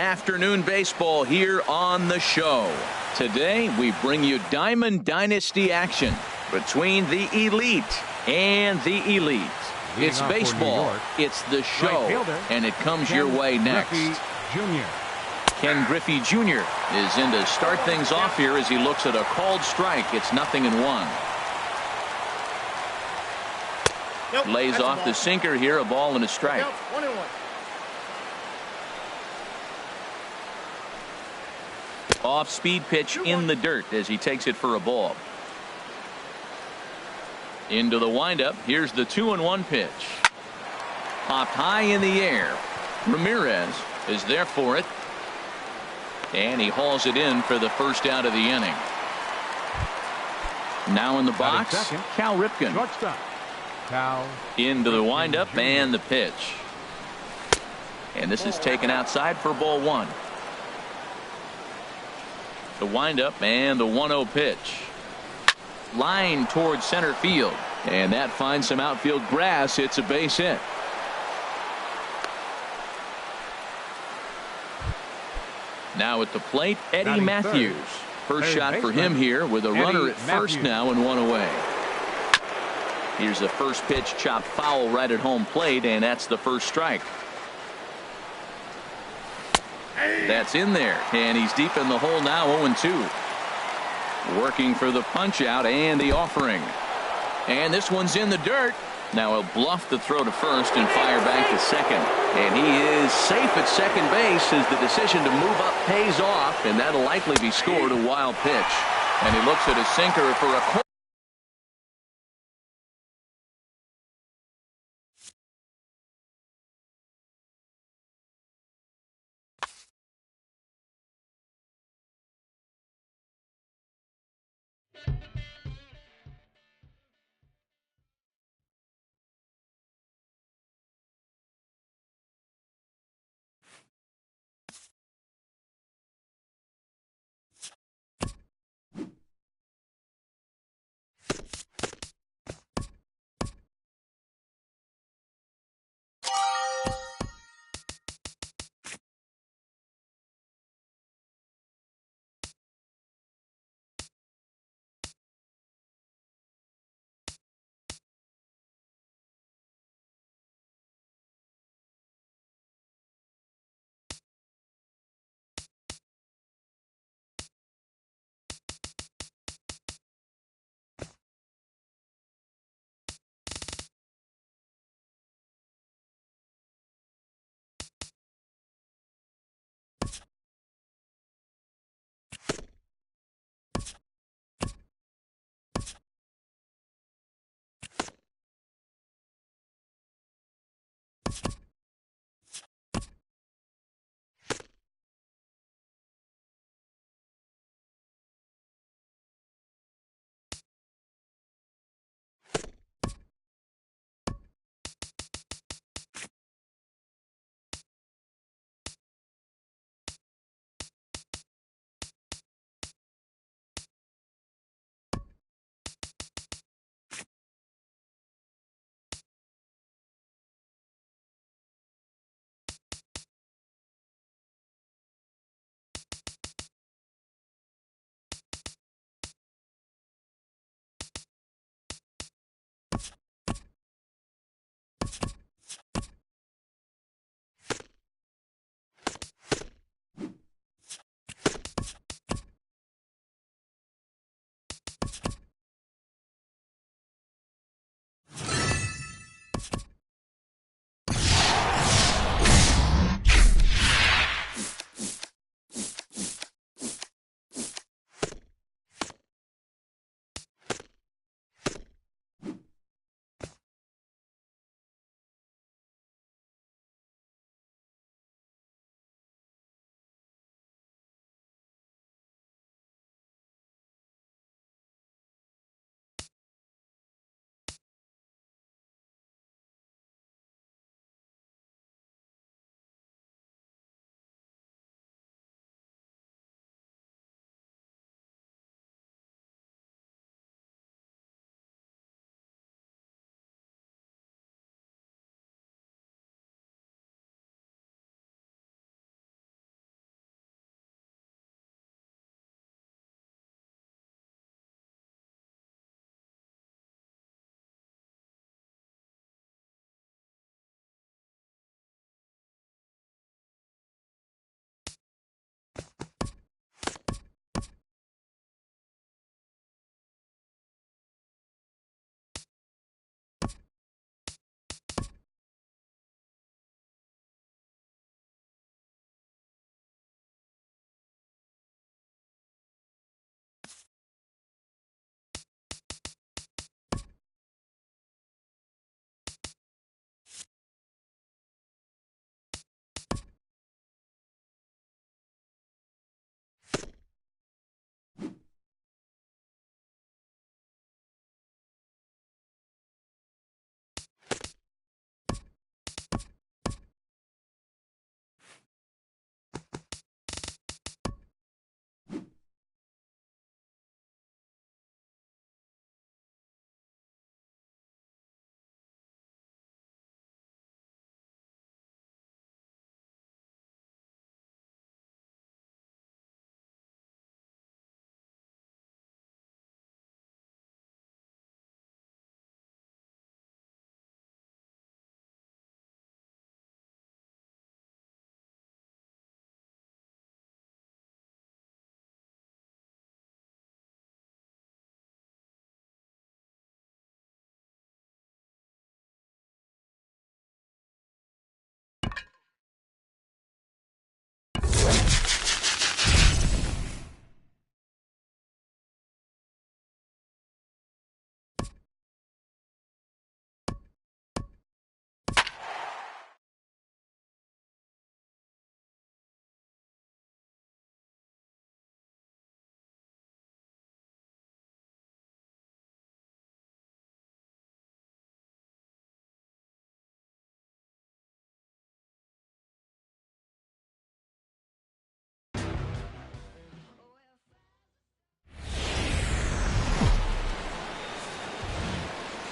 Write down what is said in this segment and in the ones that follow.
Afternoon baseball here on the show. Today we bring you Diamond Dynasty action between the elite and the elite. It's baseball, it's the show, and it comes your way next. Ken Griffey Jr. is in to start things off here as he looks at a called strike. It's 0-1. Lays off the sinker here, a ball and a strike. Off-speed pitch in the dirt as he takes it for a ball. Into the windup. Here's the 2-1 pitch. Popped high in the air. Ramirez is there for it. And he hauls it in for the first out of the inning. Now in the box, Cal Ripken. Into the windup and the pitch. And this is taken outside for ball one. The windup and the 1-0 pitch. Line towards center field. And that finds some outfield grass. It's a base hit. Now at the plate, Eddie Matthews. First shot for him here with a runner at first now and one away. Here's the first pitch, chopped foul right at home plate, and that's the first strike. That's in there, and he's deep in the hole now, 0-2. Working for the punch out and the offering. And this one's in the dirt. Now he'll bluff the throw to first and fire back to second. And he is safe at second base as the decision to move up pays off, and that'll likely be scored a wild pitch. And he looks at a sinker for a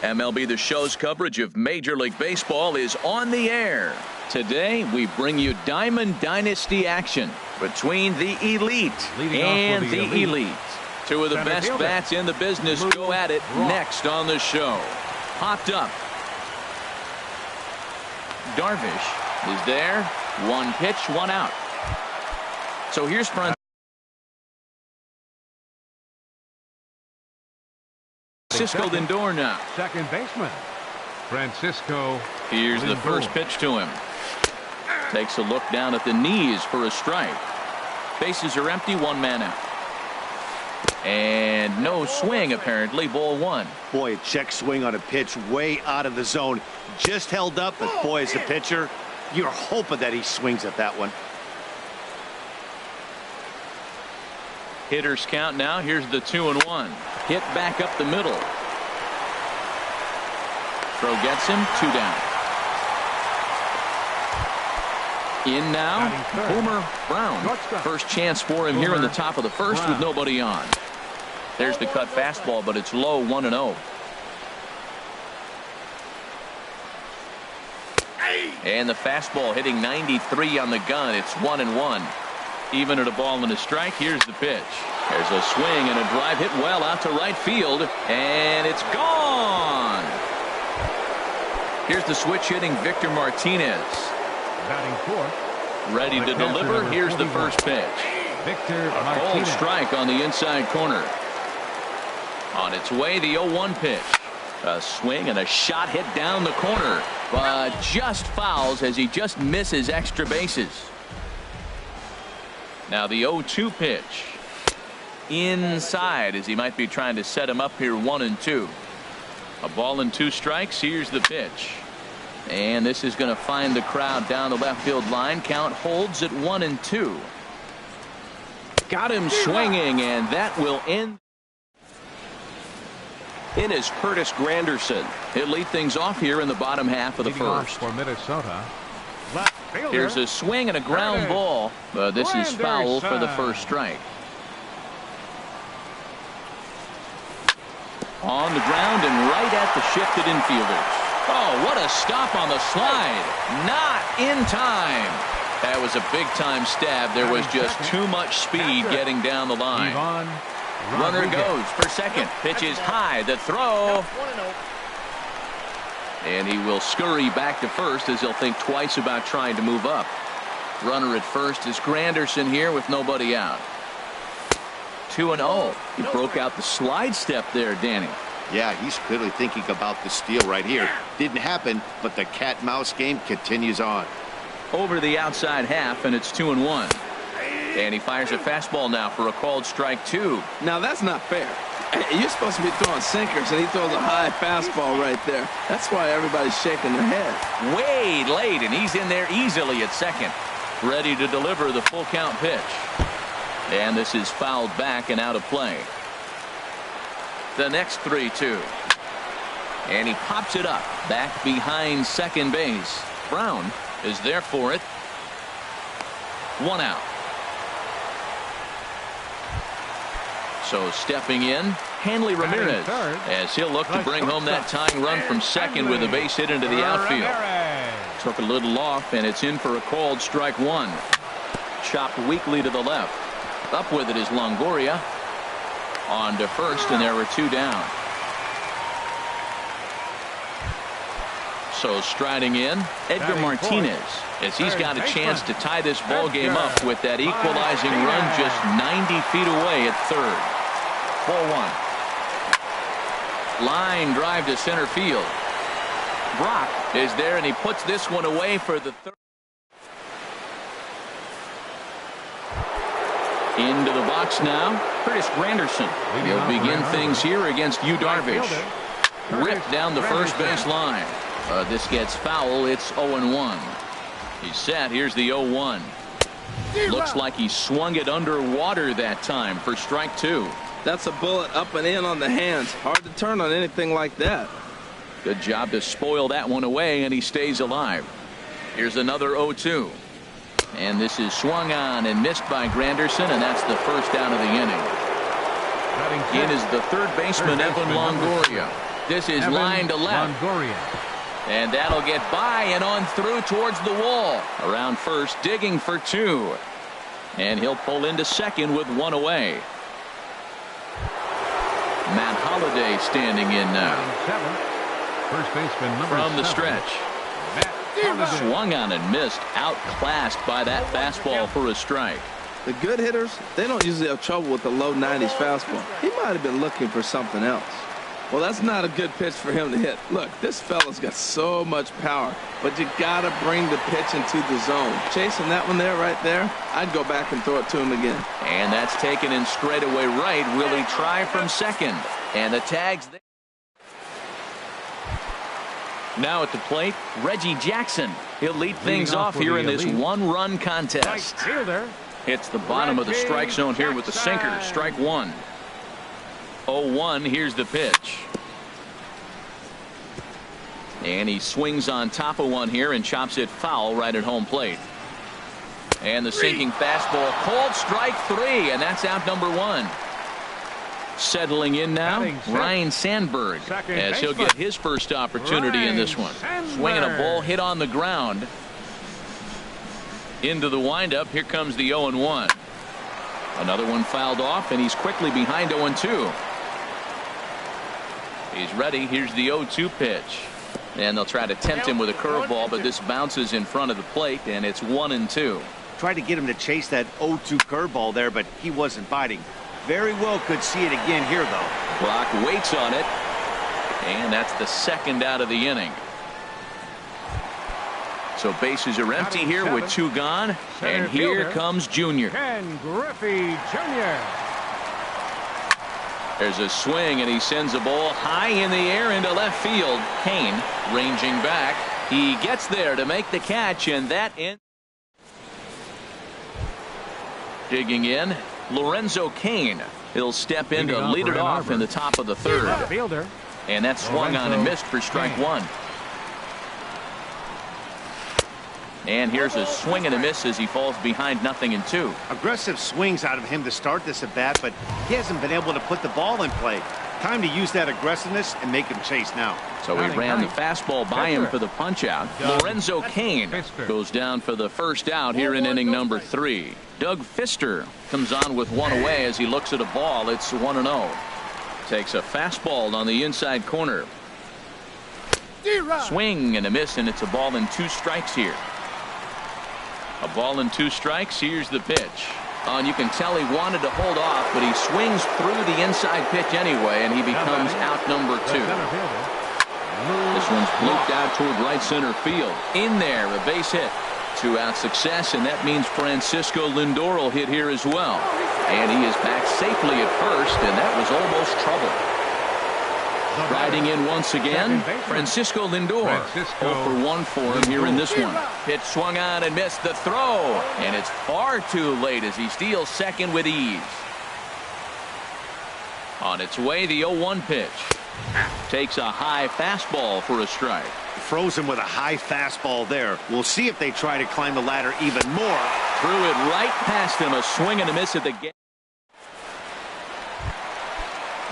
MLB The Show's coverage of Major League Baseball is on the air. Today, we bring you Diamond Dynasty action between the elite and the elite. Two of the best bats in the business go at it next on the show. Popped up. Darvish is there. One pitch, one out. So here's Francisco Lindor now. Second baseman, Francisco. Here's the first pitch to him. Takes a look down at the knees for a strike. Bases are empty, one man out. And no swing, apparently. Ball one. Boy, a check swing on a pitch way out of the zone. Just held up, but boy, as a pitcher, you're hoping that he swings at that one. Hitters count now. Here's the 2-1. Hit back up the middle. Throw gets him. 2 down. In now, Boomer Brown. First chance for him here in the top of the first with nobody on. There's the cut fastball, but it's low, 1-0. And the fastball hitting 93 on the gun. It's 1-1. Even at a ball and a strike. Here's the pitch. There's a swing and a drive hit well out to right field, and it's gone. Here's the switch hitting Victor Martinez. Batting fourth. Ready to deliver. Here's the first pitch. Victor A cold strike on the inside corner. On its way, the 0-1 pitch. A swing and a shot hit down the corner, but just fouls as he just misses extra bases. Now the 0-2 pitch. Inside as he might be trying to set him up here, 1-2. A ball and 2 strikes. Here's the pitch. And this is going to find the crowd down the left field line. Count holds at 1-2. Got him swinging, and that will end. In is Curtis Granderson. He'll lead things off here in the bottom half of the first. For Minnesota. Here's a swing and a ground ball, but this is foul for the first strike. On the ground and right at the shifted infielders. Oh, what a stop on the slide. Not in time. That was a big-time stab. There was just too much speed getting down the line. Runner goes for second. Pitch is high. The throw. And he will scurry back to first as he'll think twice about trying to move up. Runner at first is Granderson here with nobody out. 2-0. He broke out the slide step there, Danny. Yeah, he's clearly thinking about the steal right here. Didn't happen, but the cat-mouse game continues on. Over the outside half, and it's 2-1. And he fires a fastball now for a called strike 2. Now that's not fair. You're supposed to be throwing sinkers, and he throws a high fastball right there. That's why everybody's shaking their head. Way late, and he's in there easily at second. Ready to deliver the full count pitch. And this is fouled back and out of play. The next 3-2. And he pops it up back behind second base. Brown is there for it. 1 out. So stepping in, Hanley Ramirez, as he'll look to bring home that tying run from second with a base hit into the outfield. Took a little off, and it's in for a called strike 1. Chopped weakly to the left. Up with it is Longoria. On to first, and there were 2 down. So striding in, Edgar Martinez, as he's got a chance to tie this ball game up with that equalizing run just 90 feet away at third. 4-1. Line drive to center field. Brock is there, and he puts this one away for the third. Into the box now, Curtis Granderson. He'll begin things here against Yu Darvish. Ripped down the first base line. This gets foul. It's 0-1. He's set. Here's the 0-1. Looks like he swung it underwater that time for strike 2. That's a bullet up and in on the hands. Hard to turn on anything like that. Good job to spoil that one away, and he stays alive. Here's another 0-2. And this is swung on and missed by Granderson, and that's the first out of the inning. In is the third baseman, Evan Longoria. This is line to left. And that'll get by and on through towards the wall. Around first, digging for 2. And he'll pull into second with 1 away. Matt Holliday standing in now. First baseman number from the 7. stretch. Swung on and missed. Outclassed by that fastball for a strike. The good hitters, they don't usually have trouble with the low 90s fastball. He might have been looking for something else. Well, that's not a good pitch for him to hit. Look, this fella's got so much power, but you got to bring the pitch into the zone. Chasing that one there, right there, I'd go back and throw it to him again. And that's taken in straightaway right. Will he try from second? And the tag's there. Now at the plate, Reggie Jackson. He'll lead things off here in this one-run contest. Hits the bottom of the strike zone here with the sinker. Strike 1. 0-1. Here's the pitch. And he swings on top of one here and chops it foul right at home plate. And the sinking fastball. Cold strike 3. And that's out number 1. Settling in now, Ryne Sandberg, as he'll get his first opportunity in this one. Swinging a ball hit on the ground. Into the windup. Here comes the 0-1. Another one fouled off, and he's quickly behind 0-2. He's ready. Here's the 0-2 pitch. And they'll try to tempt him with a curveball, but this bounces in front of the plate, and it's 1-2. Tried to get him to chase that 0-2 curveball there, but he wasn't biting. Very well could see it again here, though. Brock waits on it, and that's the second out of the inning. So bases are empty here with 2 gone, and here comes Junior. Ken Griffey Jr. There's a swing, and he sends a ball high in the air into left field. Kane ranging back. He gets there to make the catch, and that ends. Digging in, Lorenzo Kane. He'll step in to lead it off in the top of the 3rd. And that swung on and missed for strike 1. And here's a swing and a miss as he falls behind 0-2. Aggressive swings out of him to start this at bat, but he hasn't been able to put the ball in play. Time to use that aggressiveness and make him chase now. So he ran the fastball by him for the punch out. Lorenzo Kane goes down for the first out here in inning number 3. Doug Fister comes on with 1 away as he looks at a ball. It's 1-0. Takes a fastball on the inside corner. Swing and a miss, and it's a ball and 2 strikes here. A ball and 2 strikes. Here's the pitch. And you can tell he wanted to hold off, but he swings through the inside pitch anyway, and he becomes out number 2. This one's blooped out toward right center field. In there, a base hit. 2-out success, and that means Francisco Lindor will hit here as well. And he is back safely at first, and that was almost trouble. Riding in once again, Francisco Lindor. 0-for-1 for him here in this one. Pitch swung on and missed the throw. And it's far too late as he steals second with ease. On its way, the 0-1 pitch. Takes a high fastball for a strike. Froze him with a high fastball there. We'll see if they try to climb the ladder even more. Threw it right past him. A swing and a miss at the gate.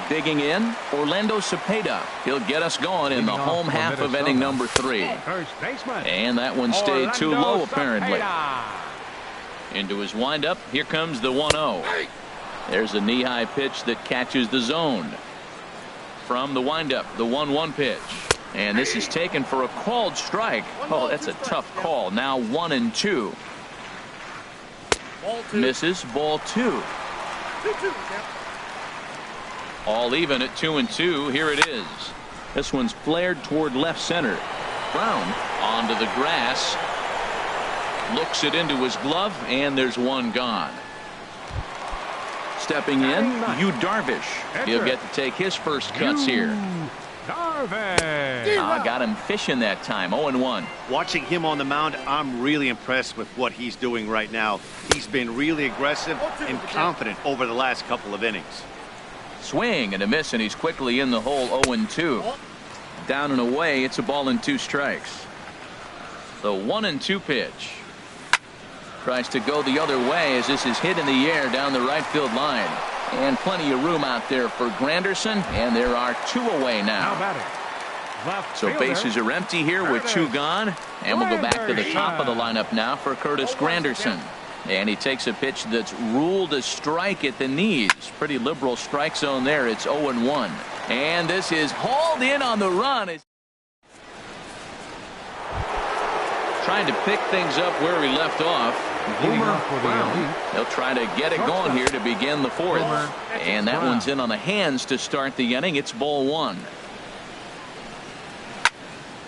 Digging in, Orlando Cepeda. He'll get us going in the home half of inning number 3. And that one stayed too low, apparently. Into his windup, here comes the 1-0. There's a knee-high pitch that catches the zone. From the windup, the 1-1 pitch. And this is taken for a called strike. Oh, that's a tough call. Now 1-2. Misses, ball 2. All even at 2-2. Here it is. This one's flared toward left center. Brown onto the grass. Looks it into his glove, and there's one gone. Stepping in, Yu Darvish. He'll get to take his first cuts here. Got him fishing that time. 0-1. Watching him on the mound, I'm really impressed with what he's doing right now. He's been really aggressive and confident over the last couple of innings. Swing and a miss, and he's quickly in the hole. 0-2. Down and away, it's a ball and 2 strikes. The 1-2 pitch. Tries to go the other way as this is hit in the air down the right field line. And plenty of room out there for Granderson, and there are 2 away now. So bases are empty here with 2 gone, and we'll go back to the top of the lineup now for Curtis Granderson. And he takes a pitch that's ruled a strike at the knees. Pretty liberal strike zone there. It's 0-1. And this is hauled in on the run. Trying to pick things up where we left off. They'll try to get it going here to begin the 4th. And that one's in on the hands to start the inning. It's ball 1.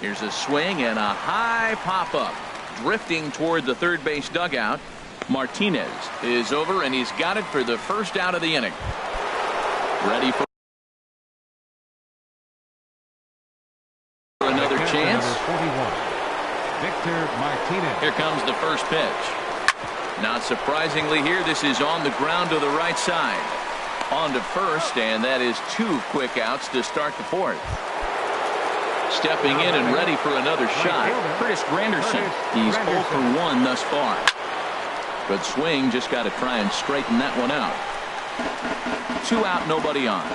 Here's a swing and a high pop-up. Drifting toward the third base dugout. Martinez is over, and he's got it for the first out of the inning. Ready for another chance. Victor Martinez. Here comes the first pitch. Not surprisingly here, this is on the ground to the right side. On to first, and that is 2 quick outs to start the 4th. Stepping in and ready for another shot, Curtis Granderson. He's 0 for 1 thus far. Good swing, just got to try and straighten that one out. 2 out, nobody on.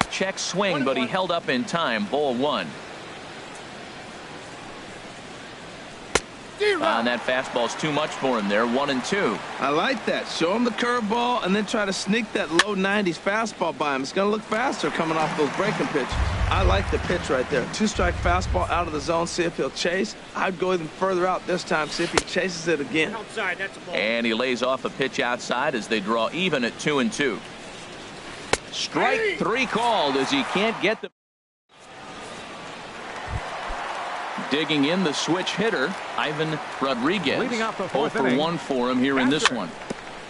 Check swing, but he held up in time. Ball 1. And that fastball's too much for him there. 1-2. I like that. Show him the curveball and then try to sneak that low 90s fastball by him. It's going to look faster coming off those breaking pitches. I like the pitch right there. 2-strike fastball out of the zone. See if he'll chase. I'd go even further out this time. See if he chases it again. Outside, that's a ball. And he lays off a pitch outside as they draw even at 2-2. Strike 3 called as he can't get the. Digging in the switch hitter, Ivan Rodriguez. 0 for 1 for him here in this one.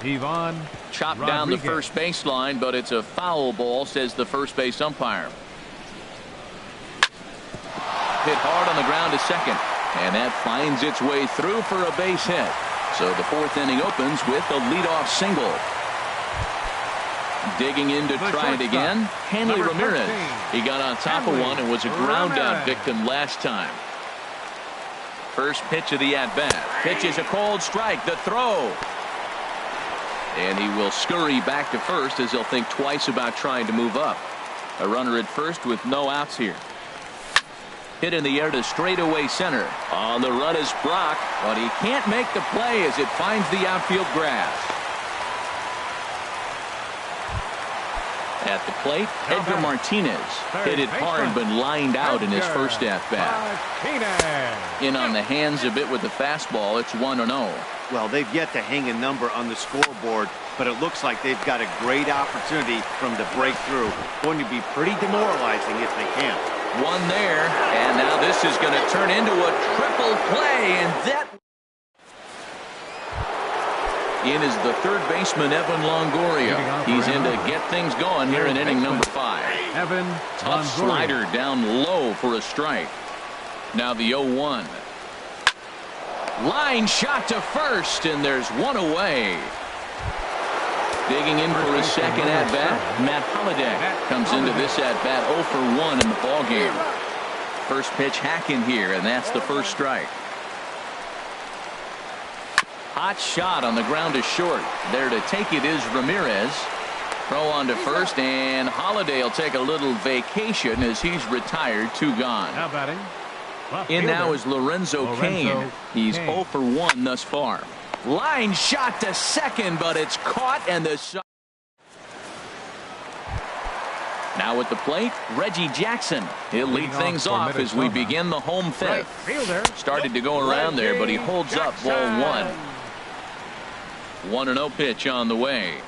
Ivan chopped down the first baseline, but it's a foul ball, says the first base umpire. Hit hard on the ground to second, and that finds its way through for a base hit. So the 4th inning opens with a leadoff single. Digging in to try it again, Hanley Ramirez. He got on top of one and was a ground out victim last time. First pitch of the at-bat. Pitch is a cold strike. The throw. And he will scurry back to first as he'll think twice about trying to move up. A runner at first with no outs here. Hit in the air to straightaway center. On the run is Brock, but he can't make the play as it finds the outfield grass. At the plate, Edgar Martinez hit it hard but lined out in his first at-bat. In on the hands a bit with the fastball. It's 1-0. Well, they've yet to hang a number on the scoreboard, but it looks like they've got a great opportunity from the breakthrough. Going to be pretty demoralizing if they can't. One there, and now this is going to turn into a triple play, and that. In is the third baseman, Evan Longoria. He's in to get things going here in inning number 5. Evan Tough slider down low for a strike. Now the 0-1. Line shot to first, and there's one away. Digging in for his second at-bat, Matt Holliday comes into this at-bat 0 for 1 in the ballgame. First pitch hacking here, and that's the first strike. Hot shot on the ground to short. There to take it is Ramirez. Throw on to first, and Holliday will take a little vacation as he's retired. 2 gone. Now batting. In now is Lorenzo Cain. He's 0 for 1 thus far. Line shot to second, but it's caught, and the shot. Now at the plate, Reggie Jackson. He'll lead things off as we begin the home 5th. Started to go around there, but he holds up ball 1. 1-0 pitch on the way.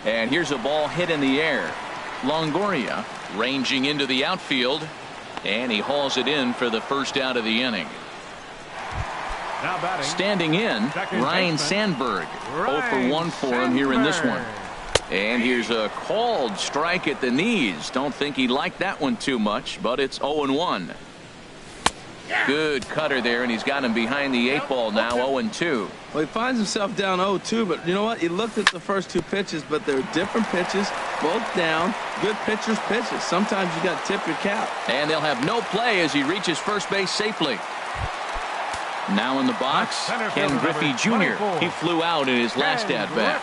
And here's a ball hit in the air. Longoria ranging into the outfield, and he hauls it in for the first out of the inning. Standing in, Ryan Sandberg. 0 for 1 for him here in this one. And here's a called strike at the knees. Don't think he liked that one too much, but it's 0-1. Good cutter there, and he's got him behind the 8 ball now. 0-2. Well, he finds himself down 0-2, but you know what? He looked at the first 2 pitches, but they're different pitches, both down. Good pitchers' pitches. Sometimes you got to tip your cap. And they'll have no play as he reaches first base safely. Now in the box, Ken Griffey Jr. He flew out in his last at-bat.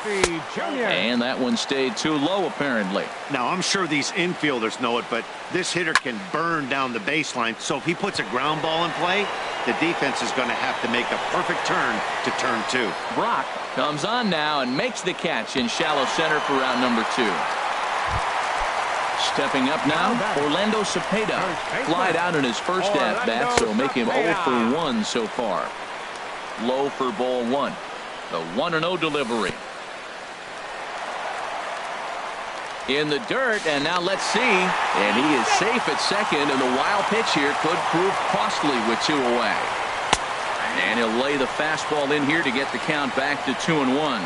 And that one stayed too low, apparently. Now, I'm sure these infielders know it, but this hitter can burn down the baseline. So if he puts a ground ball in play, the defense is going to have to make a perfect turn to turn 2. Brock comes on now and makes the catch in shallow center for round number 2. Stepping up now, Orlando Cepeda. Flied out in his first at-bat, so make him 0 for 1 so far. Low for ball 1. The 1-0 delivery. In the dirt, and now let's see. And he is safe at second, and the wild pitch here could prove costly with 2 away. And he'll lay the fastball in here to get the count back to 2-1.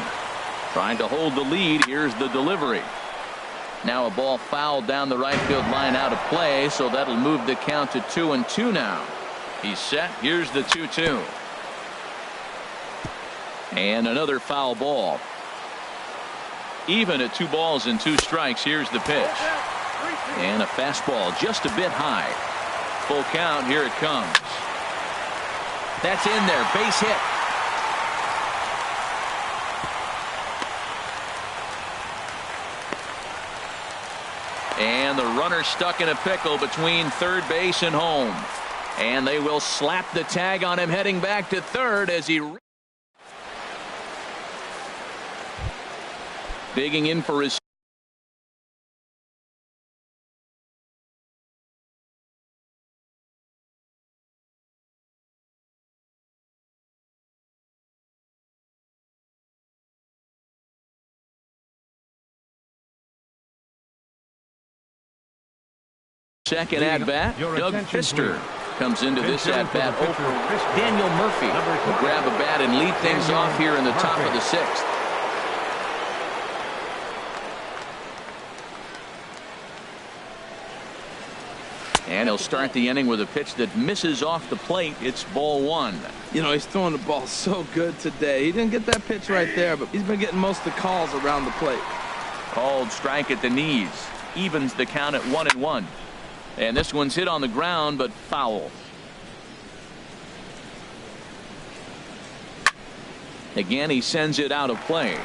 Trying to hold the lead. Here's the delivery. Now a ball fouled down the right field line out of play, so that'll move the count to 2-2 now. He's set. Here's the 2-2. And another foul ball. Even at 2 balls and 2 strikes. Here's the pitch. And a fastball just a bit high. Full count. Here it comes. That's in there. Base hit. And the runner stuck in a pickle between third base and home. And they will slap the tag on him heading back to third as he digging in for his second at-bat. Doug Fister comes into this at-bat over Daniel Murphy. Will grab a bat and lead things off here in the top of the 6th. And he'll start the inning with a pitch that misses off the plate. It's ball 1. You know, he's throwing the ball so good today. He didn't get that pitch right there, but he's been getting most of the calls around the plate. Called strike at the knees. Evens the count at 1-1. And this one's hit on the ground, but foul. Again, he sends it out of play.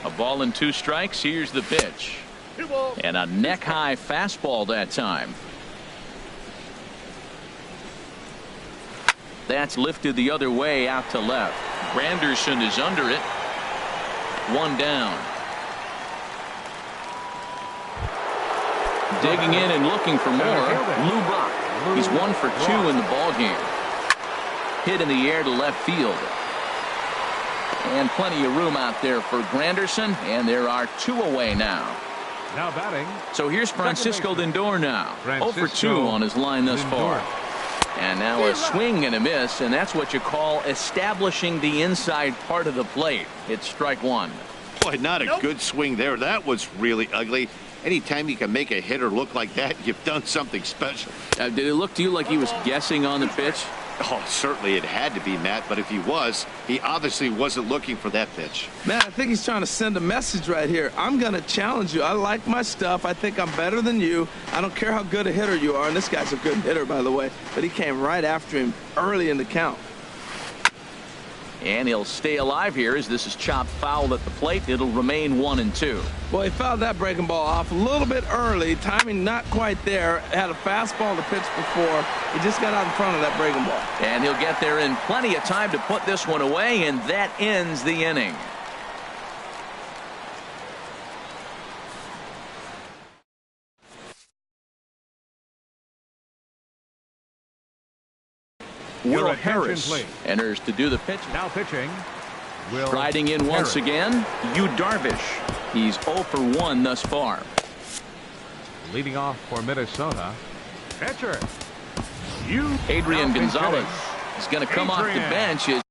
A ball and 2 strikes. Here's the pitch. And a neck-high fastball that time. That's lifted the other way out to left. Granderson is under it. 1 down. Digging in and looking for more. Lou Brock. He's 1 for 2 in the ballgame. Hit in the air to left field. And plenty of room out there for Granderson. And there are 2 away now. Now batting. So here's Francisco Lindor now. 0 for 2 on his line thus far. And now a swing and a miss, and that's what you call establishing the inside part of the plate. It's strike 1. Boy, not a good swing there. That was really ugly. Anytime you can make a hitter look like that, you've done something special. Did it look to you like he was guessing on the pitch? Oh, certainly it had to be, Matt, but if he was, he obviously wasn't looking for that pitch. Matt, I think he's trying to send a message right here. I'm going to challenge you. I like my stuff. I think I'm better than you. I don't care how good a hitter you are, and this guy's a good hitter, by the way, but he came right after him early in the count. And he'll stay alive here as this is chopped foul at the plate. It'll remain 1-2. Well, he fouled that breaking ball off a little bit early. Timing not quite there. Had a fastball to pitch before. He just got out in front of that breaking ball. And he'll get there in plenty of time to put this one away, and that ends the inning. Will Harris enters to do the pitch. Now pitching. Striding in once again, Yu Darvish. He's 0 for 1 thus far. Leading off for Minnesota. Pitcher. Adrian Gonzalez is going to come off the bench. He'll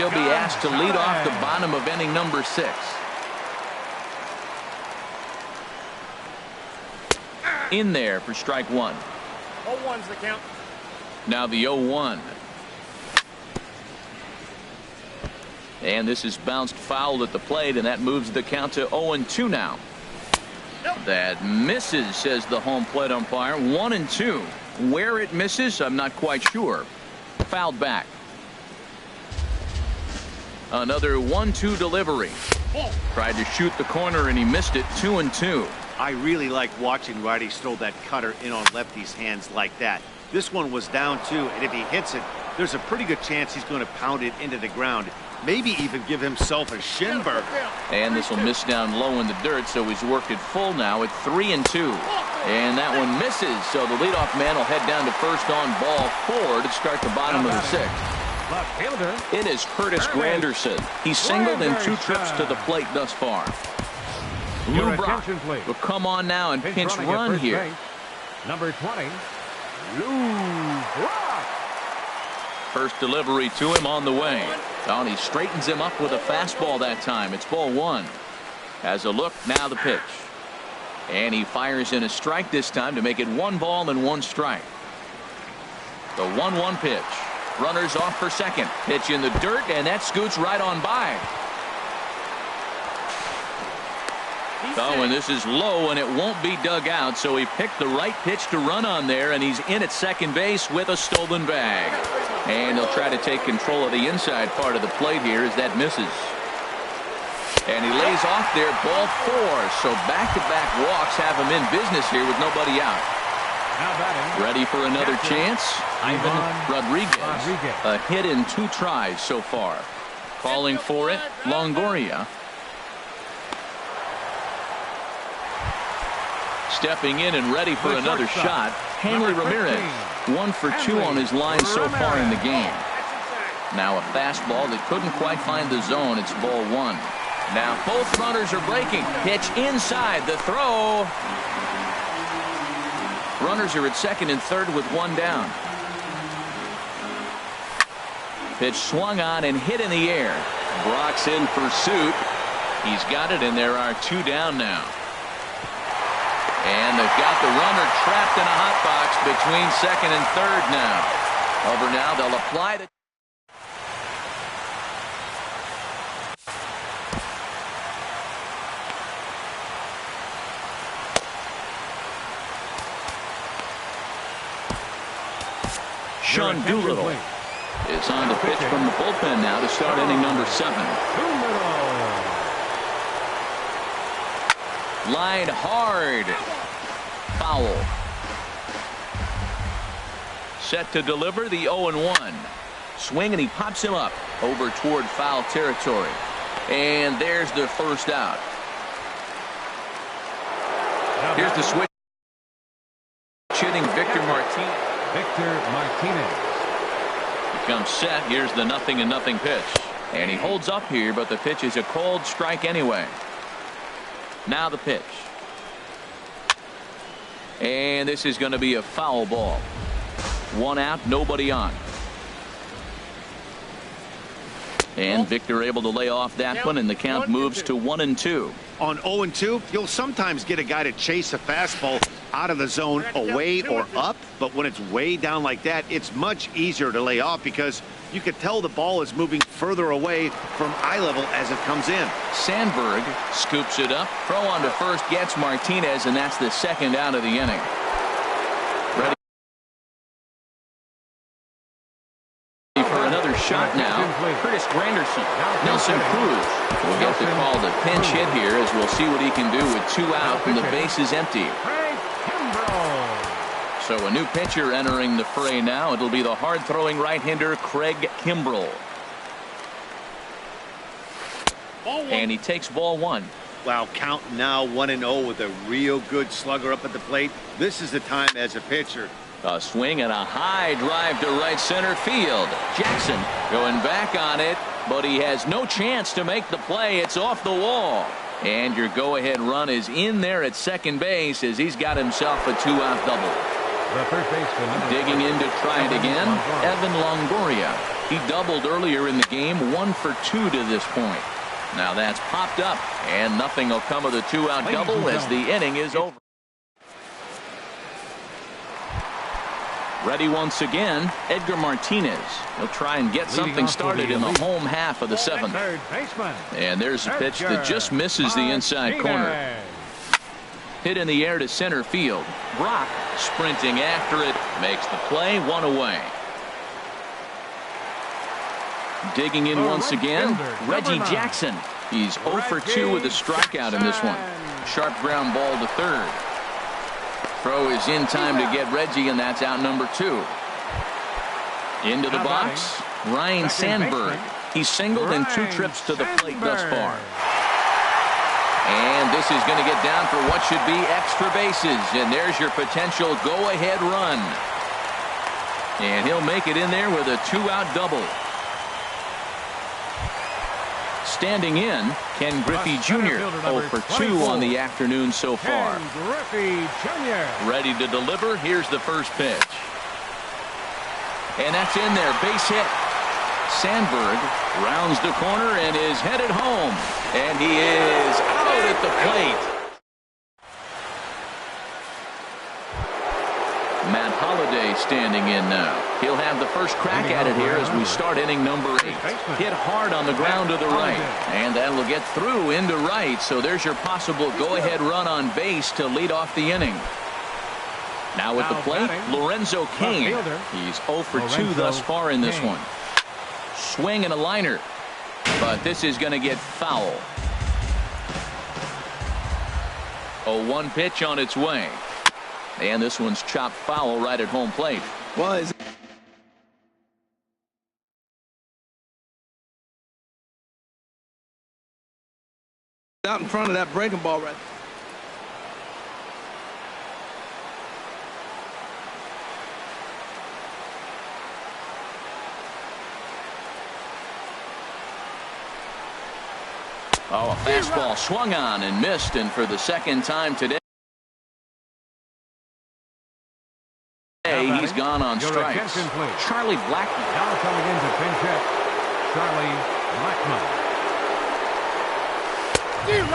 be asked to lead off the bottom of inning number 6. In there for strike 1. 0-1's the count. Now the 0-1. And this is bounced foul at the plate, and that moves the count to 0-2 now. That misses, says the home plate umpire. 1-2. Where it misses, I'm not quite sure. Fouled back. Another 1-2 delivery. Tried to shoot the corner and he missed it. 2-2. I really like watching righties throw that cutter in on lefties' hands like that. This one was down 2, and if he hits it, there's a pretty good chance he's going to pound it into the ground. Maybe even give himself a shin burn. And this will miss down low in the dirt, so he's worked it full now at 3-2. And that one misses, so the leadoff man will head down to first on ball 4 to start the bottom of the 6th. Left fielder. It is Curtis Granderson. He's singled in 2 trips to the plate thus far. Lou Brock will come on now and pinch run here. Base. Number 20, Lou Brock. First delivery to him on the way. Oh, he straightens him up with a fastball that time. It's ball 1. Has a look, now the pitch. And he fires in a strike this time to make it 1 ball and 1 strike. The 1-1 pitch. Runners off for second. Pitch in the dirt, and that scoots right on by. Oh, and this is low, and it won't be dug out, so he picked the right pitch to run on there, and he's in at second base with a stolen bag. And he'll try to take control of the inside part of the plate here as that misses. And he lays off there, ball 4. So back-to-back walks have him in business here with nobody out. Now batting. Ready for another chance? Ivan Rodriguez. A hit in 2 tries so far. Calling for it, Longoria. Stepping in and ready for another shot, Hanley Ramirez. 1 for 2 on his line so far in the game. Now a fastball that couldn't quite find the zone. It's ball 1. Now both runners are breaking. Pitch inside. The throw. Runners are at second and third with 1 down. Pitch swung on and hit in the air. Brock's in pursuit. He's got it, and there are 2 down now. And they've got the runner trapped in a hot box between second and third now. Over now, they'll apply the... Sean Doolittle is on to pitch from the bullpen now to start inning number 7. Line hard. Foul. Set to deliver the 0-1. Swing, and he pops him up over toward foul territory. And there's the first out. Here's the switch. Hitting Victor Martinez. He comes set. Here's the 0-0 pitch. And he holds up here, but the pitch is a cold strike anyway. Now the pitch. And this is going to be a foul ball. 1 out, nobody on. And Victor able to lay off that one, and the count moves to 1-2. On 0-2, you'll sometimes get a guy to chase a fastball out of the zone away or up, but when it's way down like that, it's much easier to lay off because you can tell the ball is moving further away from eye level as it comes in. Sandberg scoops it up. Throw on to first gets Martinez, and that's the 2nd out of the inning. Ready for another shot now. Curtis Granderson. Nelson Cruz will get the call to pinch hit here, as we'll see what he can do with 2 out and the base is empty. So a new pitcher entering the fray now. It'll be the hard-throwing right-hander Craig Kimbrell. And he takes ball 1. Wow, count now 1-0 with a real good slugger up at the plate. This is the time as a pitcher. A swing and a high drive to right center field. Jackson going back on it, but he has no chance to make the play. It's off the wall. And your go-ahead run is in there at second base as he's got himself a 2-out double. Digging in to try it again, Evan Longoria. He doubled earlier in the game, 1 for 2 to this point. Now that's popped up, and nothing will come of the 2-out double as the inning is over. Ready once again, Edgar Martinez. He'll try and get something started in the home half of the 7th. And there's a pitch that just misses the inside corner. Hit in the air to center field. Brock sprinting after it. Makes the play. One away. Digging in once again, Reggie Jackson. He's 0 for 2 with a strikeout in this one. Sharp ground ball to third. Throw is in time to get Reggie, and that's out number 2. Into the box, Ryan Sandberg. He's singled in 2 trips to the plate thus far. And this is going to get down for what should be extra bases. And there's your potential go-ahead run. And he'll make it in there with a 2-out double. Standing in, Ken Griffey Jr. 0 for 2 on the afternoon so far. Griffey Jr. Ready to deliver. Here's the first pitch. And that's in there. Base hit. Sandberg rounds the corner and is headed home. And he is out at the plate. Matt Holliday standing in now. He'll have the first crack at it here as we start inning number 8. Hit hard on the ground to the right. And that'll get through into right. So there's your possible go-ahead run on base to lead off the inning. Now at the plate, Lorenzo Cain. He's 0 for 2 thus far in this one. Swing and a liner. But this is going to get foul. 0-1 pitch on its way. And this one's chopped foul right at home plate. Well, is out in front of that breaking ball right. Oh, a fastball swung on and missed, and for the second time today, he's gone on strikes. Charlie Blackmon. Now coming in to pinch hit, Charlie Blackmon.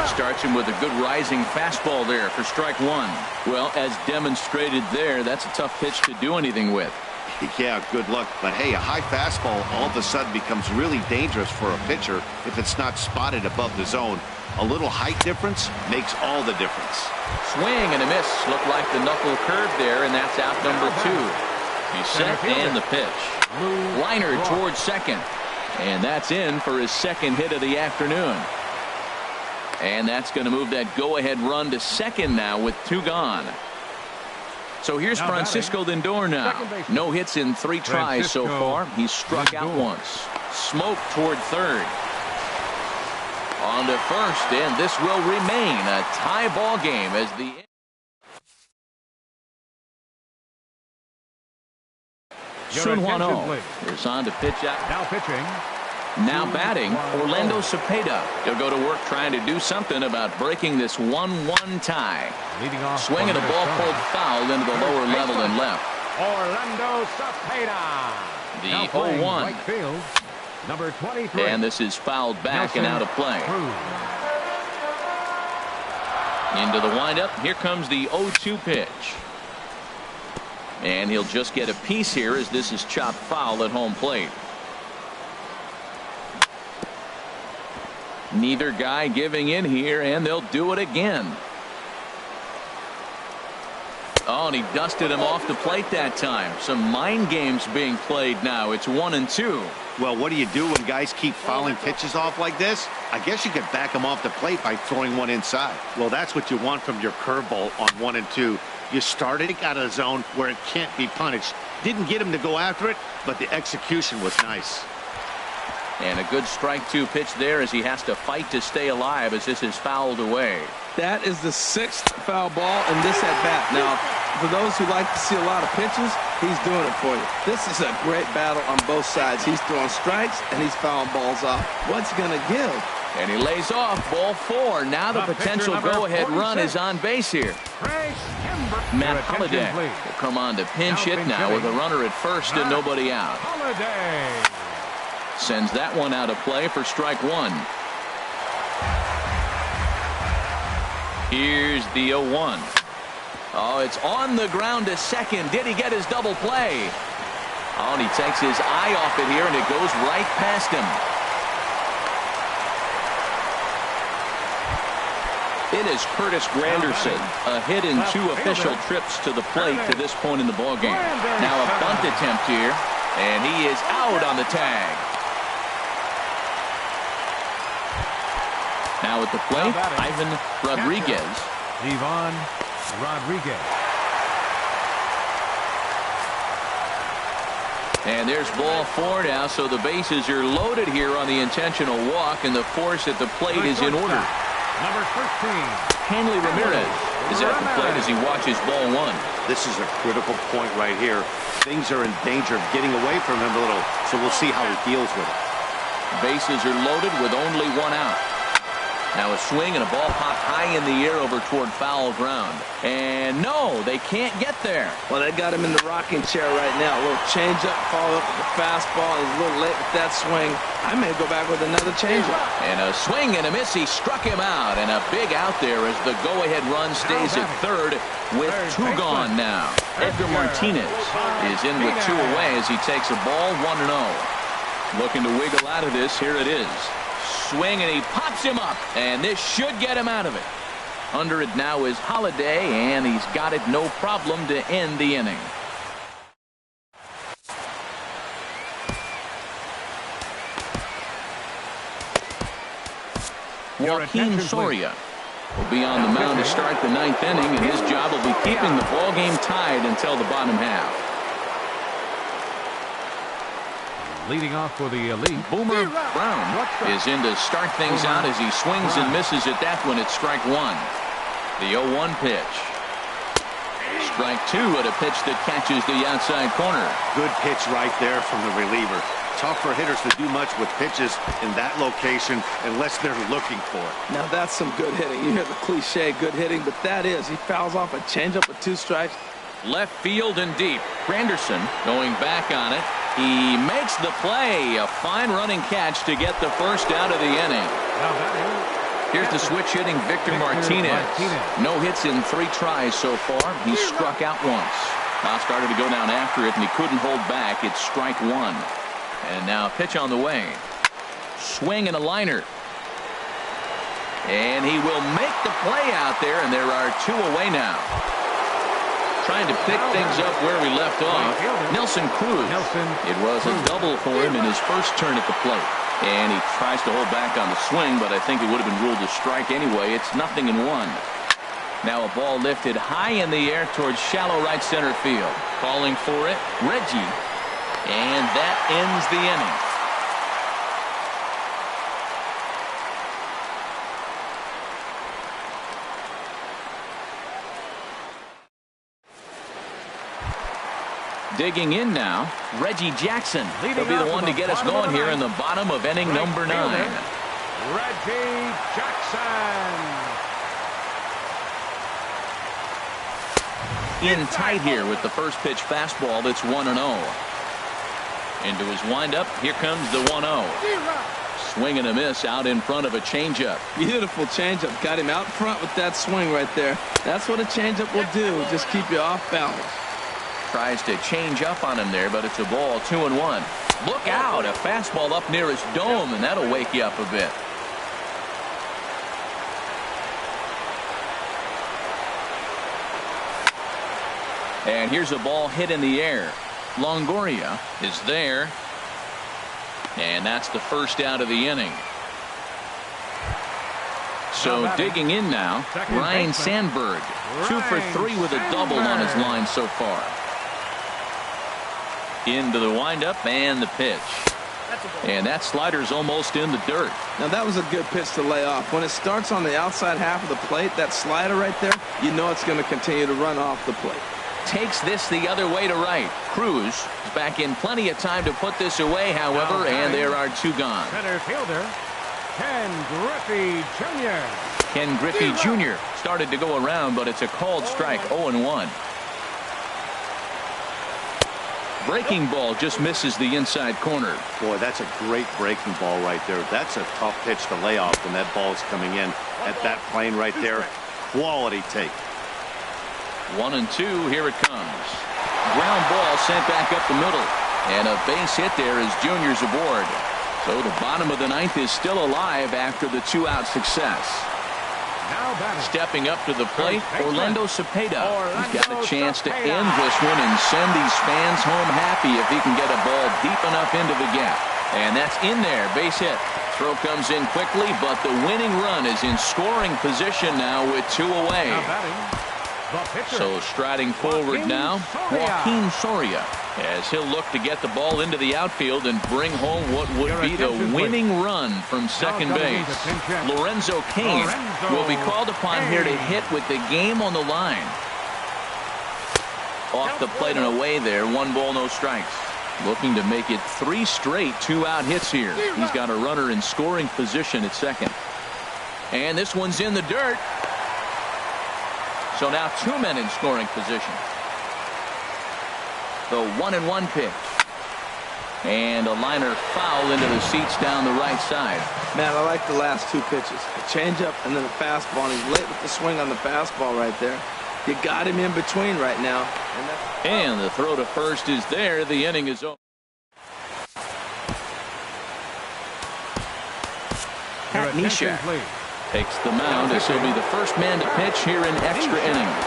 Starts him with a good rising fastball there for strike 1. Well, as demonstrated there, that's a tough pitch to do anything with. Yeah, good luck. But hey, a high fastball all of a sudden becomes really dangerous for a pitcher if it's not spotted above the zone. A little height difference makes all the difference. Swing and a miss. Looked like the knuckle curve there, and that's out number 2. He's set and the pitch. Liner towards second. And that's in for his second hit of the afternoon. And that's going to move that go-ahead run to second now with 2 gone. So here's Francisco Lindor now. No hits in 3 tries so far. He's struck out once. Smoke toward third. On to first, and this will remain a tie ball game as the Sun Hwan-Oh is on to pitch out. Now pitching. Now batting, Orlando Cepeda. He'll go to work trying to do something about breaking this 1-1 tie. Leading off. Swinging a ball pulled foul into the lower level and left. Orlando Cepeda. The 0-1. Right field, number 23. And this is fouled back and out of play. Into the windup. Here comes the 0-2 pitch. And he'll just get a piece here as this is chopped foul at home plate. Neither guy giving in here, and they'll do it again. Oh, and he dusted him off the plate that time. Some mind games being played now. It's 1-2. Well, what do you do when guys keep fouling pitches off like this? I guess you could back them off the plate by throwing one inside. Well, that's what you want from your curveball on 1-2. You started it out of the zone where it can't be punished. Didn't get him to go after it, but the execution was nice. And a good strike 2 pitch there as he has to fight to stay alive as this is fouled away. That is the 6th foul ball in this at bat. Now, for those who like to see a lot of pitches, he's doing it for you. This is a great battle on both sides. He's throwing strikes and he's fouling balls off. What's going to give? And he lays off ball 4. Now the potential go-ahead run is on base here. Matt Holliday will come on to pinch hit now with a runner at first and nobody out. Holliday sends that one out of play for strike 1. Here's the 0-1. Oh, it's on the ground to second. Did he get his double play? Oh, and he takes his eye off it here, and it goes right past him. It is Curtis Granderson, a hit in 2 official trips to the plate to this point in the ballgame. Now a bunt attempt here, and he is out on the tag. Now at the plate, Ivan Rodriguez. Ivan Rodriguez. And there's ball 4 now, so the bases are loaded here on the intentional walk, and the force at the plate is in order. Number 13. Hanley Ramirez is at the plate as he watches ball 1. This is a critical point right here. Things are in danger of getting away from him a little, so we'll see how he deals with it. Bases are loaded with only 1 out. Now a swing and a ball popped high in the air over toward foul ground. And no, they can't get there. Well, they got him in the rocking chair right now. A little changeup, follow up with the fastball. He's a little late with that swing. I may go back with another changeup. And a swing and a miss. He struck him out. And a big out there as the go-ahead run stays at third with 2 gone now. Edgar Martinez is in with 2 away as he takes a ball 1-0. Looking to wiggle out of this. Here it is. Swing, and he pops him up, and this should get him out of it. Under it now is Holiday, and he's got it no problem to end the inning. Joaquin Soria will be on the mound to start the 9th inning, and his job will be keeping the ball game tied until the bottom half. Leading off for the elite. Boomer Brown is in to start things out as he swings and misses at that one at strike 1. The 0-1 pitch. Strike 2 at a pitch that catches the outside corner. Good pitch right there from the reliever. Tough for hitters to do much with pitches in that location unless they're looking for it. Now that's some good hitting. You hear the cliche good hitting, but that is. He fouls off a changeup with 2 strikes. Left field and deep. Granderson going back on it. He makes the play. A fine running catch to get the first out of the inning. Here's the switch hitting Victor Martinez. No hits in 3 tries so far. He struck out once. Now started to go down after it, and he couldn't hold back. It's strike 1. And now a pitch on the way. Swing and a liner. And he will make the play out there, and there are 2 away now. Trying to pick things up where we left off. Nelson Cruz. It was a double for him in his first turn at the plate. And he tries to hold back on the swing, but I think it would have been ruled a strike anyway. It's 0-1. Now a ball lifted high in the air towards shallow right center field. Calling for it, Reggie. And that ends the inning. Digging in now, Reggie Jackson. He'll be the one to get us going here in the bottom of inning number 9. Reggie Jackson. In tight here with the first pitch fastball that's 1-0. Into his windup, here comes the 1-0. Swing and a miss out in front of a changeup. Beautiful changeup. Got him out front with that swing right there. That's what a changeup will do. Just keep you off balance. Tries to change up on him there, but it's a ball 2-1. Look out, a fastball up near his dome, and that'll wake you up a bit. And here's a ball hit in the air. Longoria is there, and that's the first out of the inning. So digging in now, Ryan Sandberg, 2 for 3 with a double on his line so far. Into the windup and the pitch. And that slider's almost in the dirt. Now that was a good pitch to lay off. When it starts on the outside half of the plate, that slider right there, you know it's going to continue to run off the plate. Takes this the other way to right. Cruz is back in plenty of time to put this away, however, and there are 2 gone. Center fielder, Ken Griffey Jr. Ken Griffey Jr. started to go around, but it's a called strike, 0-1. Breaking ball just misses the inside corner. Boy, that's a great breaking ball right there. That's a tough pitch to lay off when that ball's coming in at that plane right there. Quality take. 1-2, here it comes. Ground ball sent back up the middle. And a base hit there as Junior's aboard. So the bottom of the 9th is still alive after the 2-out success. Now batting. Stepping up to the plate, Orlando Cepeda. He's got a chance to Cepeda. end this one and send these fans home happy if he can get a ball deep enough into the gap. And that's in there, base hit. Throw comes in quickly, but the winning run is in scoring position now with 2 away. Now batting. The pitcher. So striding forward now, Joaquin Soria, as he'll look to get the ball into the outfield and bring home what would be the winning run from second base. Lorenzo Cain will be called upon here to hit with the game on the line. Off the plate and away there, 1 ball, no strikes. Looking to make it 3 straight 2-out hits here. He's got a runner in scoring position at second. And this one's in the dirt. So now 2 men in scoring position. The 1-1 pitch. And a liner foul into the seats down the right side. Man, I like the last 2 pitches. A changeup and then a fastball. And he's late with the swing on the fastball right there. You got him in between right now. And the throw to first is there. The inning is over. Pat Neshek takes the mound as he'll be the first man to pitch here in extra innings.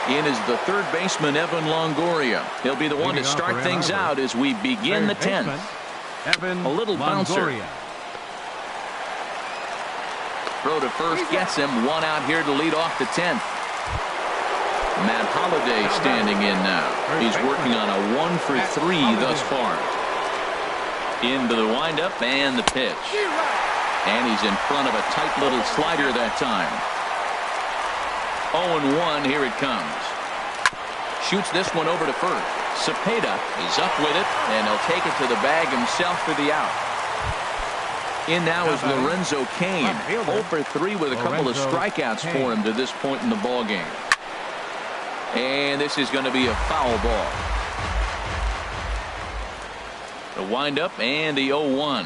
In is the third baseman, Evan Longoria. He'll be the one to start things out as we begin the 10th. A little bouncer. Throw to first gets him. 1 out here to lead off the 10th. Matt Holliday standing in now. He's working on a 1 for 3 thus far. Into the windup and the pitch. And he's in front of a tight little slider that time. 0-1, here it comes. Shoots this one over to first. Cepeda is up with it, and he'll take it to the bag himself for the out. In now is Lorenzo Cain. 0 for 3 with a couple of strikeouts for him to this point in the ball game. And this is going to be a foul ball. The windup and the 0-1.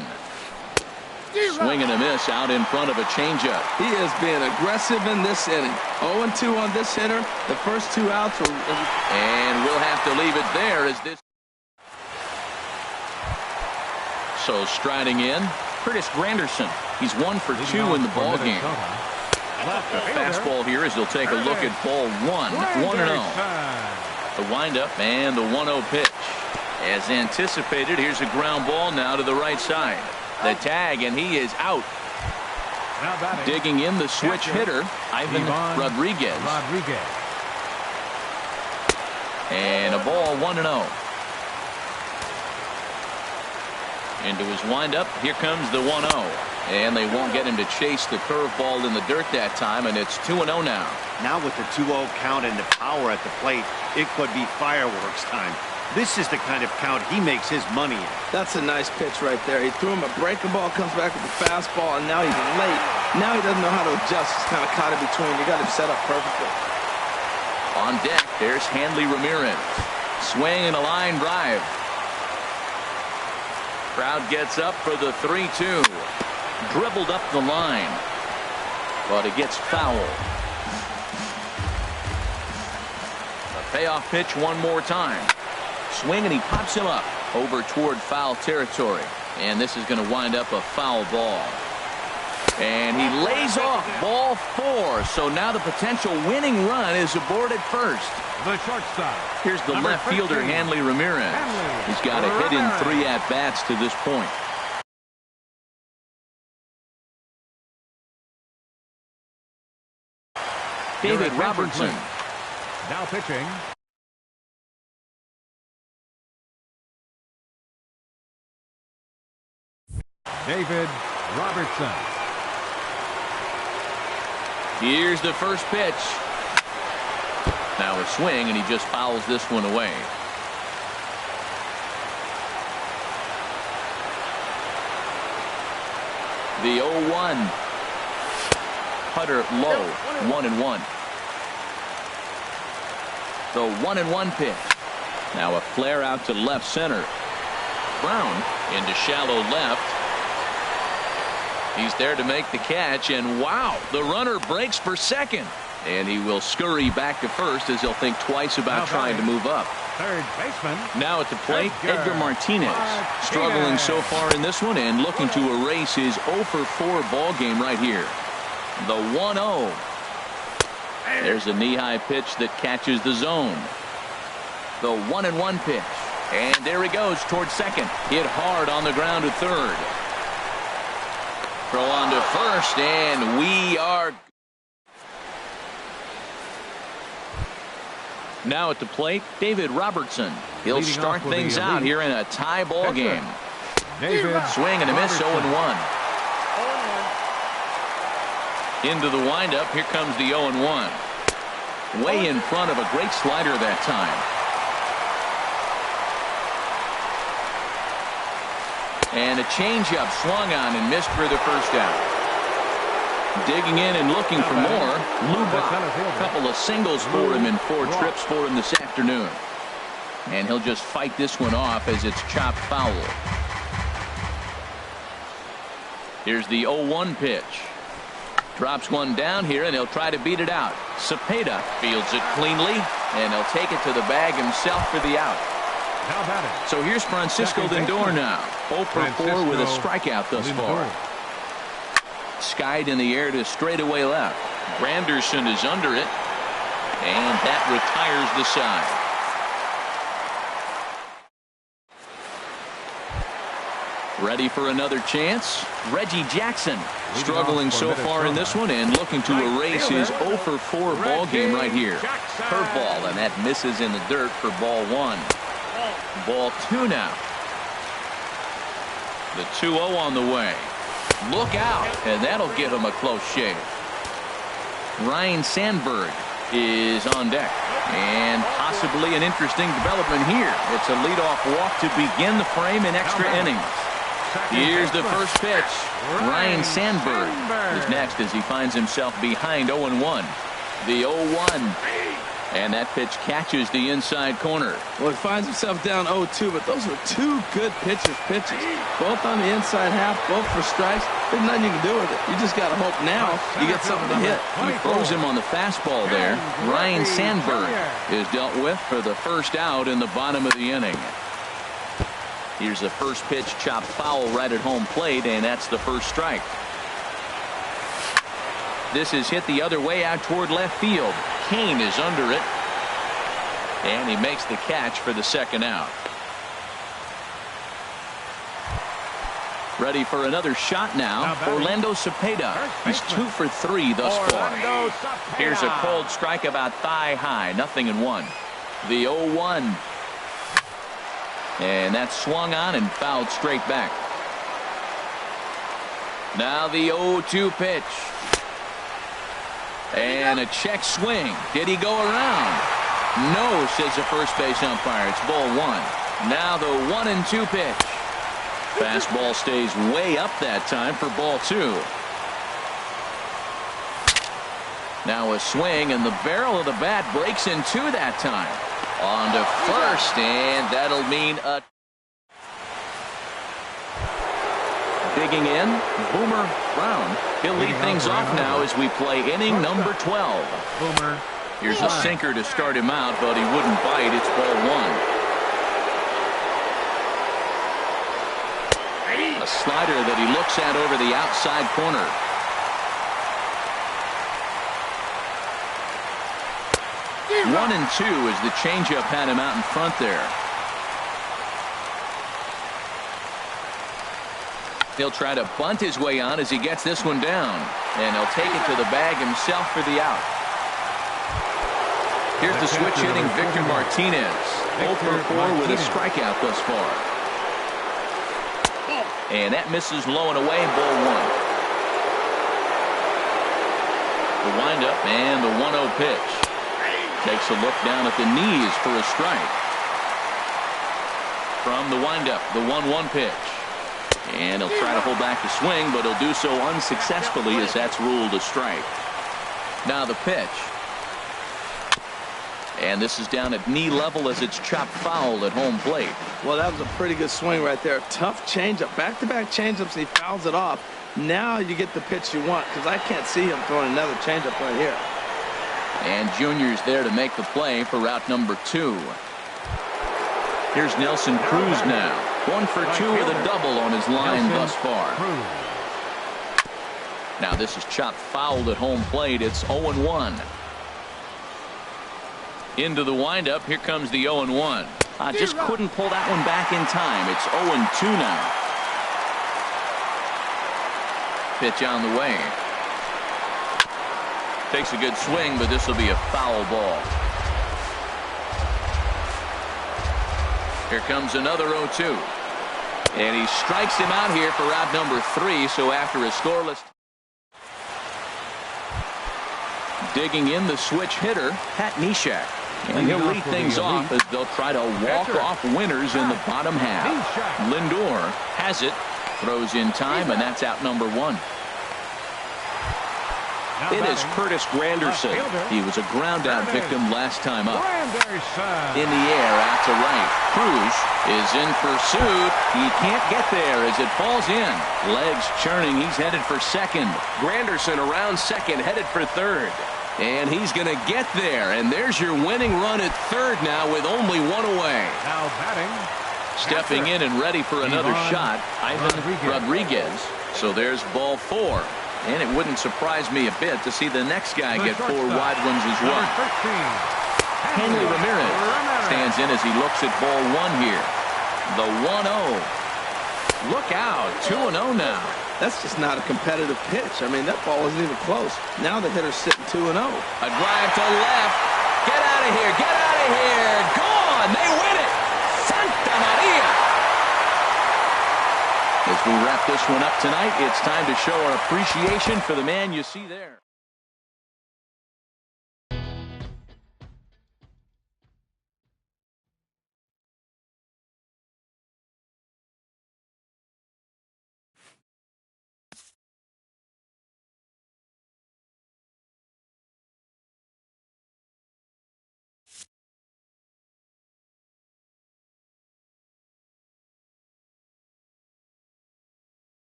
Swing and a miss out in front of a changeup. He is being aggressive in this inning. 0-2 on this hitter. The first 2 outs were... And we'll have to leave it there as this... So striding in, Curtis Granderson. He's 1 for 2 in the ball game. The fastball here as he'll take a look at ball 1. 1-0. The windup and the 1-0 pitch. As anticipated, here's a ground ball now to the right side. The tag, and he is out. Digging in the switch hitter, Ivan Rodriguez. And a ball 1-0. Into his windup, here comes the 1-0. And they won't get him to chase the curveball in the dirt that time, and it's 2-0 now. Now with the 2-0 count and the power at the plate, it could be fireworks time. This is the kind of count he makes his money in. That's a nice pitch right there. He threw him a breaking ball, comes back with the fastball, and now he's late. Now he doesn't know how to adjust. He's kind of caught in between. You got him set up perfectly. On deck, there's Hanley Ramirez. Swing and a line drive. Crowd gets up for the 3-2. Dribbled up the line, but it gets foul. A payoff pitch one more time. Swing, and he pops him up over toward foul territory. And this is going to wind up a foul ball. And he lays off ball 4. So now the potential winning run is aboard at first. The shortstop. Here's the left fielder, Hanley Ramirez. He's got a hit in 3 at-bats to this point. David Robertson. Now pitching. David Robertson. Here's the first pitch. Now a swing, and he just fouls this one away. The 0-1. Putter low. 1-1. The 1-1 pitch. Now a flare out to left center. Brown into shallow left. He's there to make the catch, and wow, the runner breaks for second. And he will scurry back to first as he'll think twice about trying to move up. Third baseman. Now at the plate, Edgar Martinez. Struggling so far in this one and looking to erase his 0 for 4 ball game right here. The 1-0. There's a knee-high pitch that catches the zone. The 1-1 pitch. And there he goes towards second. Hit hard on the ground to third. Throw on to first, and we are. Now at the plate, David Robertson. He'll Leading start off with things the out elite here in a tie ball game. David Swing and a miss, Robertson. 0-1. Into the windup, here comes the 0-1. Way in front of a great slider that time. And a changeup swung on and missed for the first out. Digging in and looking for more, Luba. A couple of singles for him and 4 trips for him this afternoon. And he'll just fight this one off as it's chopped foul. Here's the 0-1 pitch. Drops one down here, and he'll try to beat it out. Cepeda fields it cleanly, and he'll take it to the bag himself for the out. How about it? So here's Francisco Lindor now. 0 for 4 with a strikeout thus far. Skied in the air to straightaway left. Granderson is under it, and that retires the side. Ready for another chance? Reggie Jackson struggling so far in this one and looking to erase his 0 for 4 ball game right here. Curveball, and that misses in the dirt for ball 1. Ball 2 now. The 2-0 on the way. Look out, and that'll give him a close shave. Ryan Sandberg is on deck, and possibly an interesting development here. It's a leadoff walk to begin the frame in extra innings. Here's the first pitch. Ryan Sandberg is next as he finds himself behind 0-1. The 0-1. And that pitch catches the inside corner. Well, he finds himself down 0-2, but those were 2 good pitches. Both on the inside half, both for strikes. There's nothing you can do with it. You just got to hope now you get something to hit. He throws him on the fastball there. Ryan Sandberg is dealt with for the first out in the bottom of the inning. Here's the first pitch chopped foul right at home plate, and that's the first strike. This is hit the other way out toward left field. Kane is under it, and he makes the catch for the second out. Ready for another shot now. Orlando Cepeda. He's 2 for 3 thus far. Here's a cold strike about thigh high. 0-1. The 0-1. And that's swung on and fouled straight back. Now the 0-2 pitch. And a check swing. Did he go around? No, says the first base umpire. It's ball 1. Now the 1-2 pitch. Fastball stays way up that time for ball 2. Now a swing, and the barrel of the bat breaks in 2 that time. On to first, and that'll mean a. Digging in, Boomer Brown. He'll lead things off now as we play inning number 12. Boomer. Here's a sinker to start him out, but he wouldn't bite. It's ball 1. A slider that he looks at over the outside corner. One and 2 as the changeup had him out in front there. He'll try to bunt his way on as he gets this one down, and he'll take it to the bag himself for the out. Here's the switch hitting Victor Martinez. 0 for 4 with a strikeout thus far. And that misses low and away, ball 1. The windup and the 1-0 pitch. Takes a look down at the knees for a strike. From the windup, the 1-1 pitch. And he'll try to hold back the swing, but he'll do so unsuccessfully as that's ruled a strike. Now the pitch. And this is down at knee level as it's chopped foul at home plate. Well, that was a pretty good swing right there. Tough changeup. Back-to-back changeups, and he fouls it off. Now you get the pitch you want, because I can't see him throwing another changeup right here. And Junior's there to make the play for route number 2. Here's Nelson Cruz now. 1 for 2 with a double on his line thus far. Now this is chopped foul at home plate. It's 0-1. Into the windup. Here comes the 0-1. Just couldn't pull that one back in time. It's 0-2 now. Pitch on the way. Takes a good swing, but this will be a foul ball. Here comes another 0-2. And he strikes him out here for out number 3. So after a scoreless. Digging in the switch hitter, Pat Neshek. And he'll lead things off as they'll try to walk off winners in the bottom half. Lindor has it, throws in time, and that's out number 1. It is Curtis Granderson. He was a ground-out victim last time up. In the air, out to right. Cruz is in pursuit. He can't get there as it falls in. Legs churning. He's headed for second. Granderson around second, headed for third. And he's going to get there. And there's your winning run at third now with only 1 away. Now batting. Stepping in and ready for another shot, Ivan Rodriguez. So there's ball 4. And it wouldn't surprise me a bit to see the next guy get 4 wide ones as well. Henry Ramirez stands in as he looks at ball 1 here. The 1-0. Look out. 2-0 now. That's just not a competitive pitch. I mean, that ball isn't even close. Now the hitter's sitting 2-0. A drive to left. Get out of here. Get out of here. Gone. They win it. Santa Maria. As we wrap this one up tonight, it's time to show our appreciation for the man you see there.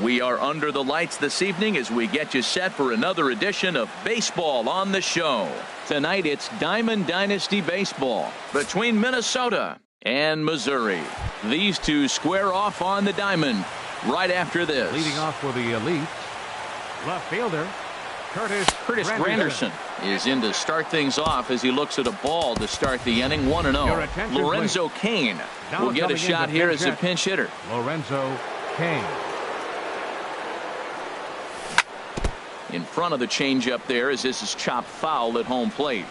We are under the lights this evening as we get you set for another edition of Baseball on the Show. Tonight it's Diamond Dynasty Baseball between Minnesota and Missouri. These two square off on the diamond right after this. Leading off for the elite, left fielder Curtis Granderson is in to start things off as he looks at a ball to start the inning. 1-0. Lorenzo Cain will get a shot here as a pinch hitter. Lorenzo Cain. In front of the changeup there as this is chopped foul at home plate.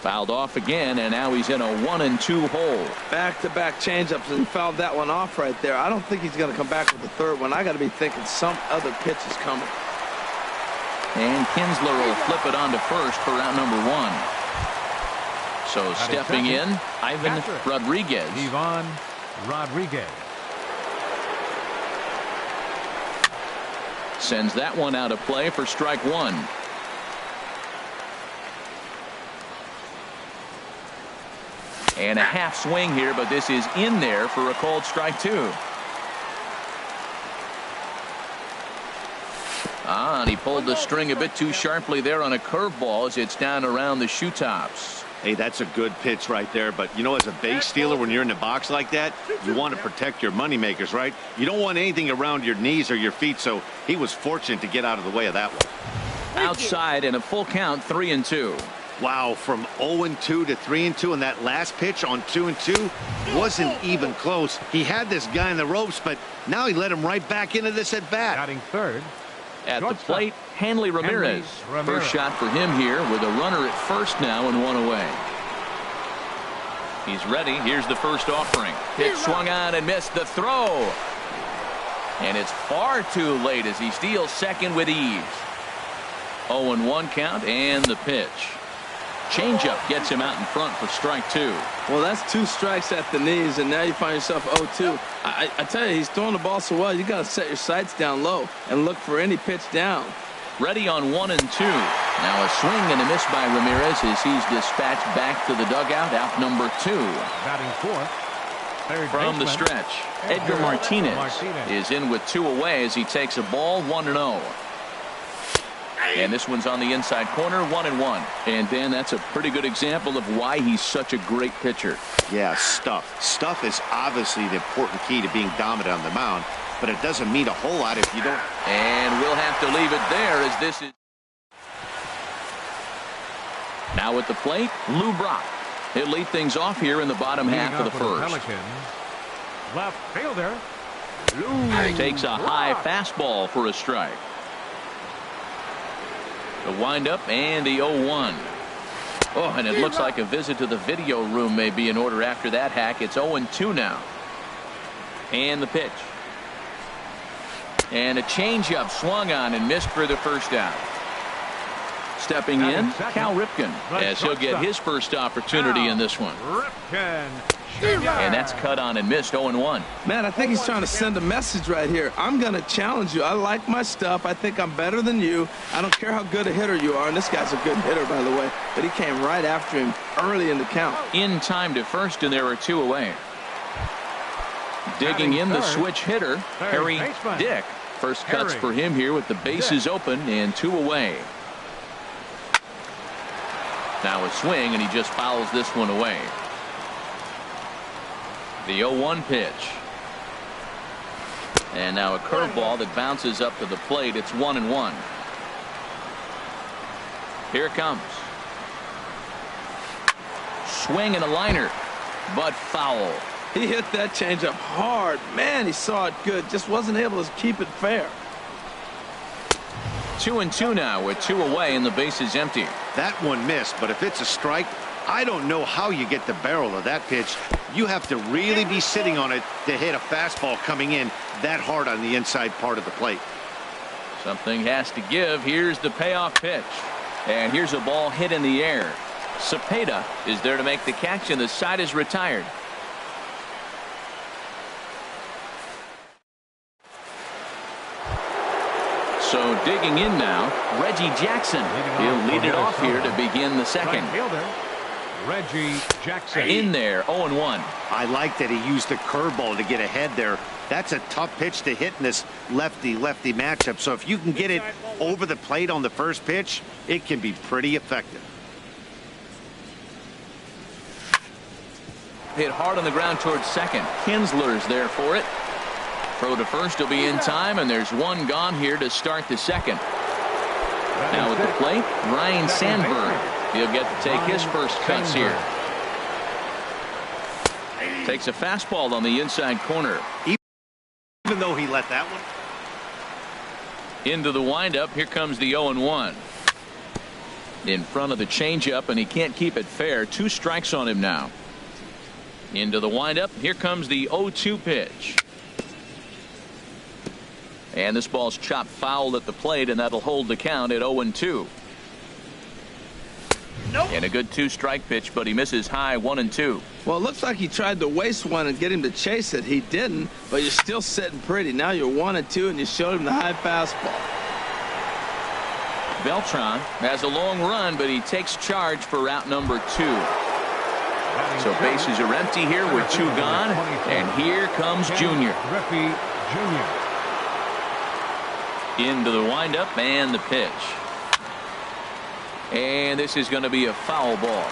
Fouled off again, and now he's in a 1-2 hole. Back-to-back changeups, and he fouled that one off right there. I don't think he's going to come back with the third one. I got to be thinking some other pitch is coming. And Kinsler will flip it on to first for out number 1. So stepping in, Ivan Rodriguez. Ivan Rodriguez. Sends that one out of play for strike 1. And a half swing here, but this is in there for a called strike 2. And he pulled the string a bit too sharply there on a curveball as it's down around the shoe tops. Hey, that's a good pitch right there. But, you know, as a base stealer, when you're in the box like that, you want to protect your moneymakers, right? You don't want anything around your knees or your feet, so he was fortunate to get out of the way of that one. Outside and a full count, 3-2. Wow, from 0-2 to 3-2, and that last pitch on 2-2 wasn't even close. He had this guy in the ropes, but now he let him right back into this at bat. Batting third. At the plate, Hanley Ramirez. First shot for him here with a runner at first now and 1 away. He's ready. Here's the first offering. Pitch swung on and missed the throw. And it's far too late as he steals second with ease. 0-1 count and the pitch. Changeup gets him out in front for strike 2. Well, that's 2 strikes at the knees, and now you find yourself 0-2. I tell you, he's throwing the ball so well, you got to set your sights down low and look for any pitch down. Ready on 1-2. Now a swing and a miss by Ramirez as he's dispatched back to the dugout, out number 2. Batting fourth. From the stretch, Edgar Martinez is in with 2 away as he takes a ball 1-0. And this one's on the inside corner, 1-1. And Dan, that's a pretty good example of why he's such a great pitcher. Yeah, stuff. Stuff is obviously the important key to being dominant on the mound, but it doesn't mean a whole lot if you don't. And we'll have to leave it there as this is. Now at the plate, Lou Brock. He'll lead things off here in the bottom half of the first. Left fielder. Takes a high fastball for a strike. The windup and the 0-1. Oh, and it looks like a visit to the video room may be in order after that hack. It's 0-2 now. And the pitch. And a changeup swung on and missed for the first out. Stepping in, Cal Ripken, as he'll get his first opportunity in this one. And that's cut on and missed, 0-1. Man, I think he's trying to send a message right here. I'm going to challenge you. I like my stuff. I think I'm better than you. I don't care how good a hitter you are. And this guy's a good hitter, by the way. But he came right after him early in the count. In time to first, and there are 2 away. Digging in the switch hitter, Harry Dick. First cuts for him here with the bases open and 2 away. Now a swing, and he just fouls this one away. The 0-1 pitch. And now a curveball that bounces up to the plate. It's 1-1. Here it comes. Swing and a liner, but foul. He hit that changeup hard. Man, he saw it good. Just wasn't able to keep it fair. 2-2 now with 2 away and the base is empty. That one missed, but if it's a strike, I don't know how you get the barrel of that pitch. You have to really be sitting on it to hit a fastball coming in that hard on the inside part of the plate. Something has to give. Here's the payoff pitch. And here's a ball hit in the air. Cepeda is there to make the catch, and the side is retired. So digging in now, Reggie Jackson. He'll lead it off here to begin the second. Reggie Jackson. In there, 0-1. I like that he used the curveball to get ahead there. That's a tough pitch to hit in this lefty-lefty matchup. So if you can get it over the plate on the first pitch, it can be pretty effective. Hit hard on the ground towards second. Kinsler's there for it. Throw to first will be in time, and there's one gone here to start the second. Now at the plate, Ryan Sandberg. He'll get to take his first cuts here. Takes a fastball on the inside corner. Even though he let that one. Into the windup, here comes the 0-1. in front of the changeup, and he can't keep it fair. 2 strikes on him now. Into the windup. Here comes the 0-2 pitch. And this ball's chopped foul at the plate, and that'll hold the count at 0-2. Nope. And a good 2-strike pitch, but he misses high 1-2. Well, it looks like he tried to waste one and get him to chase it. He didn't, but you're still sitting pretty. Now you're 1-2, and you showed him the high fastball. Beltran has a long run, but he takes charge for route number 2. So bases are empty here with 2 gone, and here comes Junior. Griffey Jr. Into the windup and the pitch. And this is going to be a foul ball.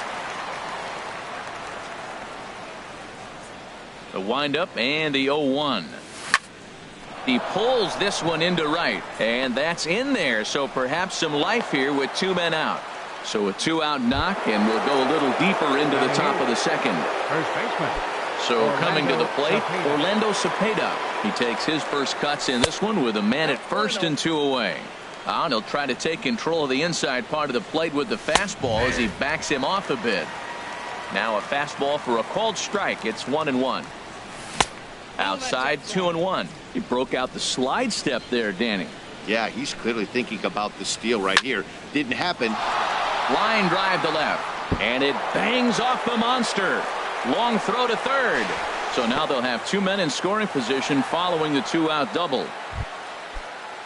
The windup and the 0-1. He pulls this one into right, and that's in there. So perhaps some life here with 2 men out. So a 2-out knock, and we'll go a little deeper into the top of the second. First baseman. So coming to the plate, Orlando Cepeda. He takes his first cuts in this one with a man at first and 2 away. And he'll try to take control of the inside part of the plate with the fastball as he backs him off a bit. Now a fastball for a called strike. It's 1-1. Outside 2-1. He broke out the slide step there, Danny. Yeah, he's clearly thinking about the steal right here. Didn't happen. Line drive to left, and it bangs off the monster. Long throw to third. So now they'll have 2 men in scoring position following the 2-out double.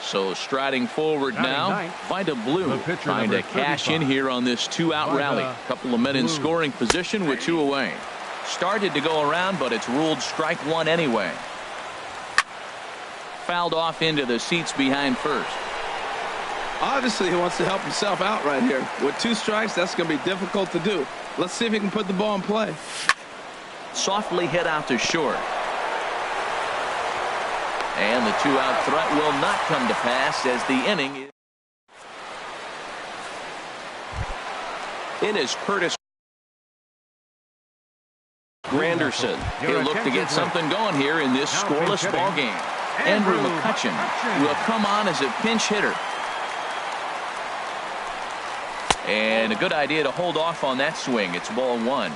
So striding forward now, Vida Blue trying to cash in here on this 2-out rally. Couple of men in scoring position with 2 away. Started to go around, but it's ruled strike 1 anyway. Fouled off into the seats behind first. Obviously, he wants to help himself out right here. With 2 strikes, that's going to be difficult to do. Let's see if he can put the ball in play. Softly hit out to short. And the 2-out threat will not come to pass as the inning is. In is Curtis Granderson. He'll look to get something going here in this scoreless ball game. Andrew McCutcheon will come on as a pinch hitter. And a good idea to hold off on that swing. It's ball 1.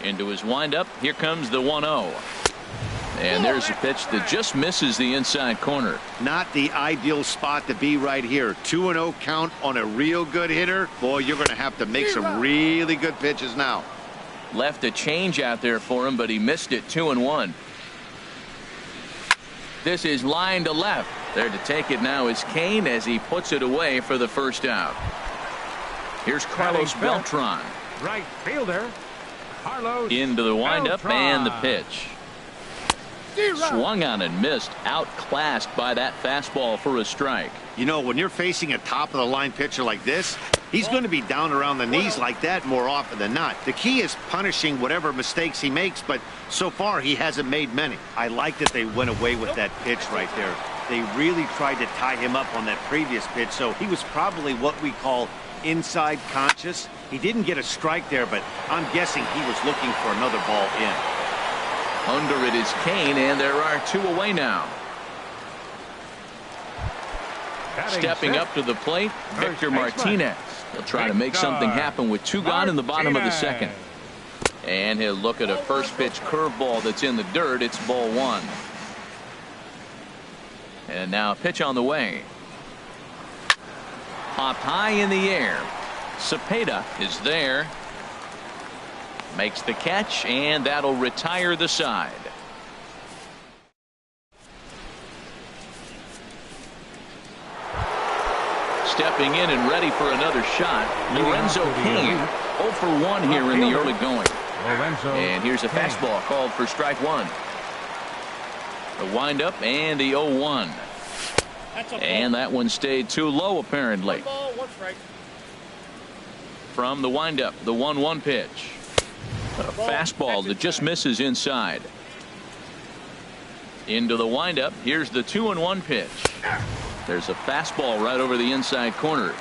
Into his windup. Here comes the 1-0. And there's a pitch that just misses the inside corner. Not the ideal spot to be right here. 2-0 count on a real good hitter. Boy, you're going to have to make some really good pitches now. Left a change out there for him, but he missed it. 2-1. This is line to left. There to take it now is Kane as he puts it away for the first out. Here's Carlos Beltran. Right fielder. Carlos into the windup Beltran. And the pitch. Swung on and missed. Outclassed by that fastball for a strike. You know, when you're facing a top-of-the-line pitcher like this, he's going to be down around the knees like that more often than not. The key is punishing whatever mistakes he makes, but so far he hasn't made many. I like that they went away with that pitch right there. They really tried to tie him up on that previous pitch, so he was probably what we call inside conscious. He didn't get a strike there, but I'm guessing he was looking for another ball in. Under it is Kane, and there are 2 away now. Stepping up to the plate, Victor Martinez. He'll try to make something happen with 2 gone in the bottom of the second. And he'll look at a first pitch curveball that's in the dirt. It's ball 1. And now a pitch on the way. Popped high in the air. Cepeda is there. Makes the catch, and that'll retire the side. Stepping in and ready for another shot, Lorenzo Kane. 0 for 1 here in the early going. And here's a fastball called for strike 1. The windup and the 0-1. And that one stayed too low apparently. 1 ball, 1 strike. From the windup, the 1-1 pitch. A fastball that just misses inside. Into the windup. Here's the 2-1 pitch. There's a fastball right over the inside corner.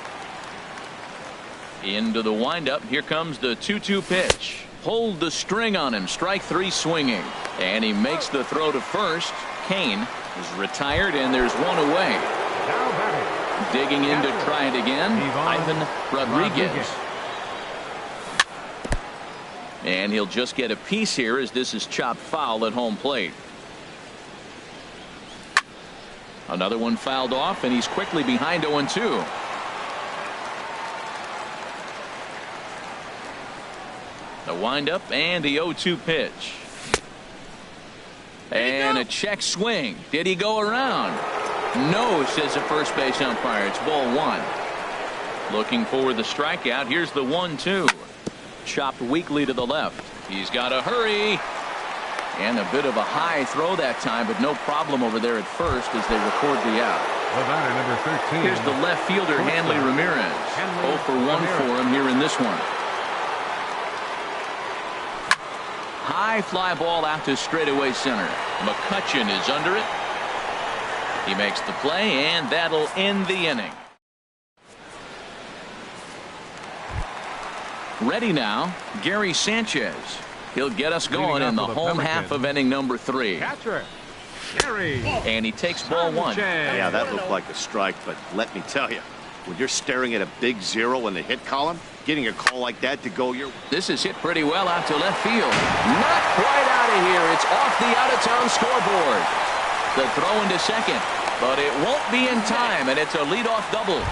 Into the windup. Here comes the 2-2 pitch. Hold the string on him. Strike 3 swinging. And he makes the throw to first. Kane is retired, and there's 1 away. Now batting, Digging in to try it again, Ivan Rodriguez. And he'll just get a piece here as this is chopped foul at home plate. Another one fouled off, and he's quickly behind 0-2. The windup and the 0-2 pitch. And a check swing. Did he go around? No, says the first base umpire. It's ball one. Looking for the strikeout. Here's the 1-2. Chopped weakly to the left. He's got to hurry. And a bit of a high throw that time, but no problem over there at first as they record the out. The batter, number 13. Here's the left fielder, Hanley Ramirez. 0 for 1 for him here in this one. High fly ball out to straightaway center. McCutchen is under it. He makes the play, and that'll end the inning. Ready now, Gary Sanchez. He'll get us going in the home half of inning number 3. Catcher, Gary. And he takes ball one. Yeah, that looked like a strike, but let me tell you, when you're staring at a big 0 in the hit column, getting a call like that to go your... This is hit pretty well out to left field. Not quite out of here. It's off the out-of-town scoreboard. The throw into second, but it won't be in time, and it's a leadoff double.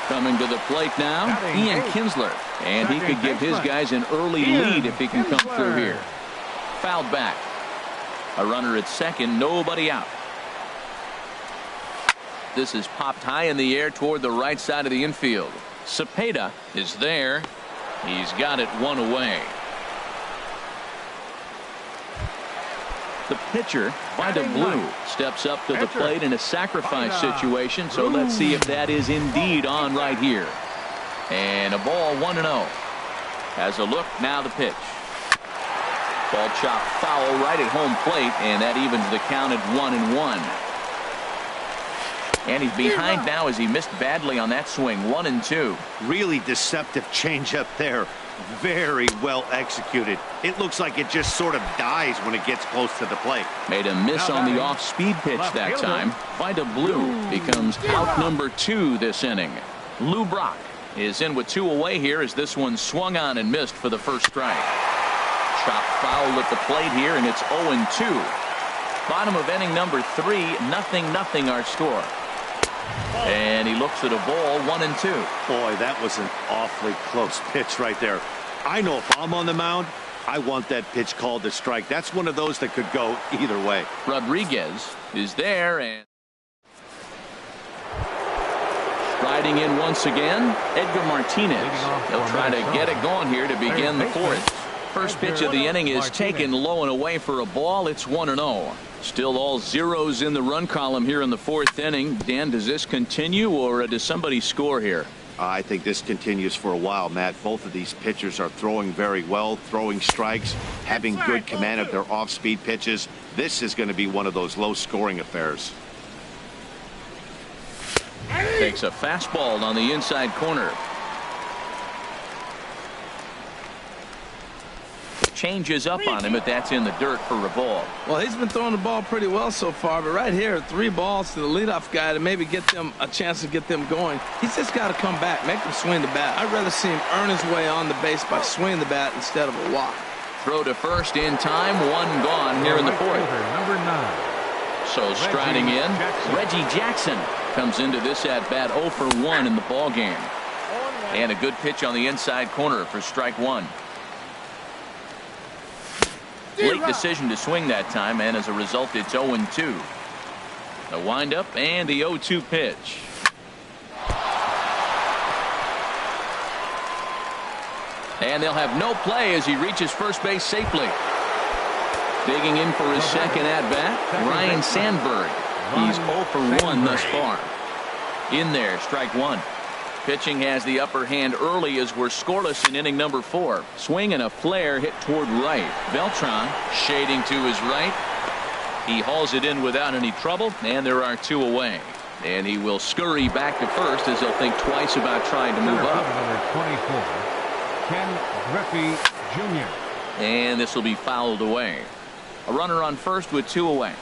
Coming to the plate now, Ian Kinsler. And he could give his guys an early lead if he can come through here. Fouled back. A runner at second, nobody out. This is popped high in the air toward the right side of the infield. Cepeda is there. He's got it one away. The pitcher, Vida Blue, steps up to the plate in a sacrifice situation, so let's see if that is indeed on right here. And a ball 1-0. Has a look, now the pitch. Ball chopped foul right at home plate, and that evens the count at 1-1. And he's behind now as he missed badly on that swing. 1-2. Really deceptive changeup there. Very well executed. It looks like it just sort of dies when it gets close to the plate. Made a miss on the off-speed pitch that time. Vida Blue becomes out number 2 this inning. Lou Brock is in with 2 away here as this one swung on and missed for the first strike. Chopped foul at the plate here, and it's 0-2. Bottom of inning number 3, 0-0 our score. And he looks at a ball, 1-2. Boy, that was an awfully close pitch right there. I know if I'm on the mound, I want that pitch called a strike. That's one of those that could go either way. Rodriguez is there, and striding in once again, Edgar Martinez. He'll try to get it going here to begin the 4th. First pitch of the inning is taken low and away for a ball. It's 1-0. Still all zeros in the run column here in the 4th inning. Dan, does this continue, or does somebody score here? I think this continues for a while, Matt. Both of these pitchers are throwing very well, throwing strikes, having good command of their off-speed pitches. This is going to be one of those low-scoring affairs. Takes a fastball on the inside corner. Changes up on him, but that's in the dirt for a ball. Well, he's been throwing the ball pretty well so far, but right here, 3 balls to the leadoff guy to maybe get them a chance to get them going. He's just got to come back, make them swing the bat. I'd rather see him earn his way on the base by swinging the bat instead of a walk. Throw to first in time, 1 gone here in the 4th. Number 9. So striding in, Reggie Jackson comes into this at bat 0 for 1 in the ball game. And a good pitch on the inside corner for strike 1. Late decision to swing that time, and as a result, it's 0-2. The windup and the 0-2 pitch. And they'll have no play as he reaches first base safely. Digging in for his second at-bat, Ryan Sandberg. He's 0 for 1 thus far. In there, strike 1. Pitching has the upper hand early as we're scoreless in inning number 4. Swing and a flare hit toward right. Beltran shading to his right. He hauls it in without any trouble, and there are 2 away. And he will scurry back to first as he'll think twice about trying to move up. Number 24, Ken Griffey Jr. And this will be fouled away. A runner on first with 2 away.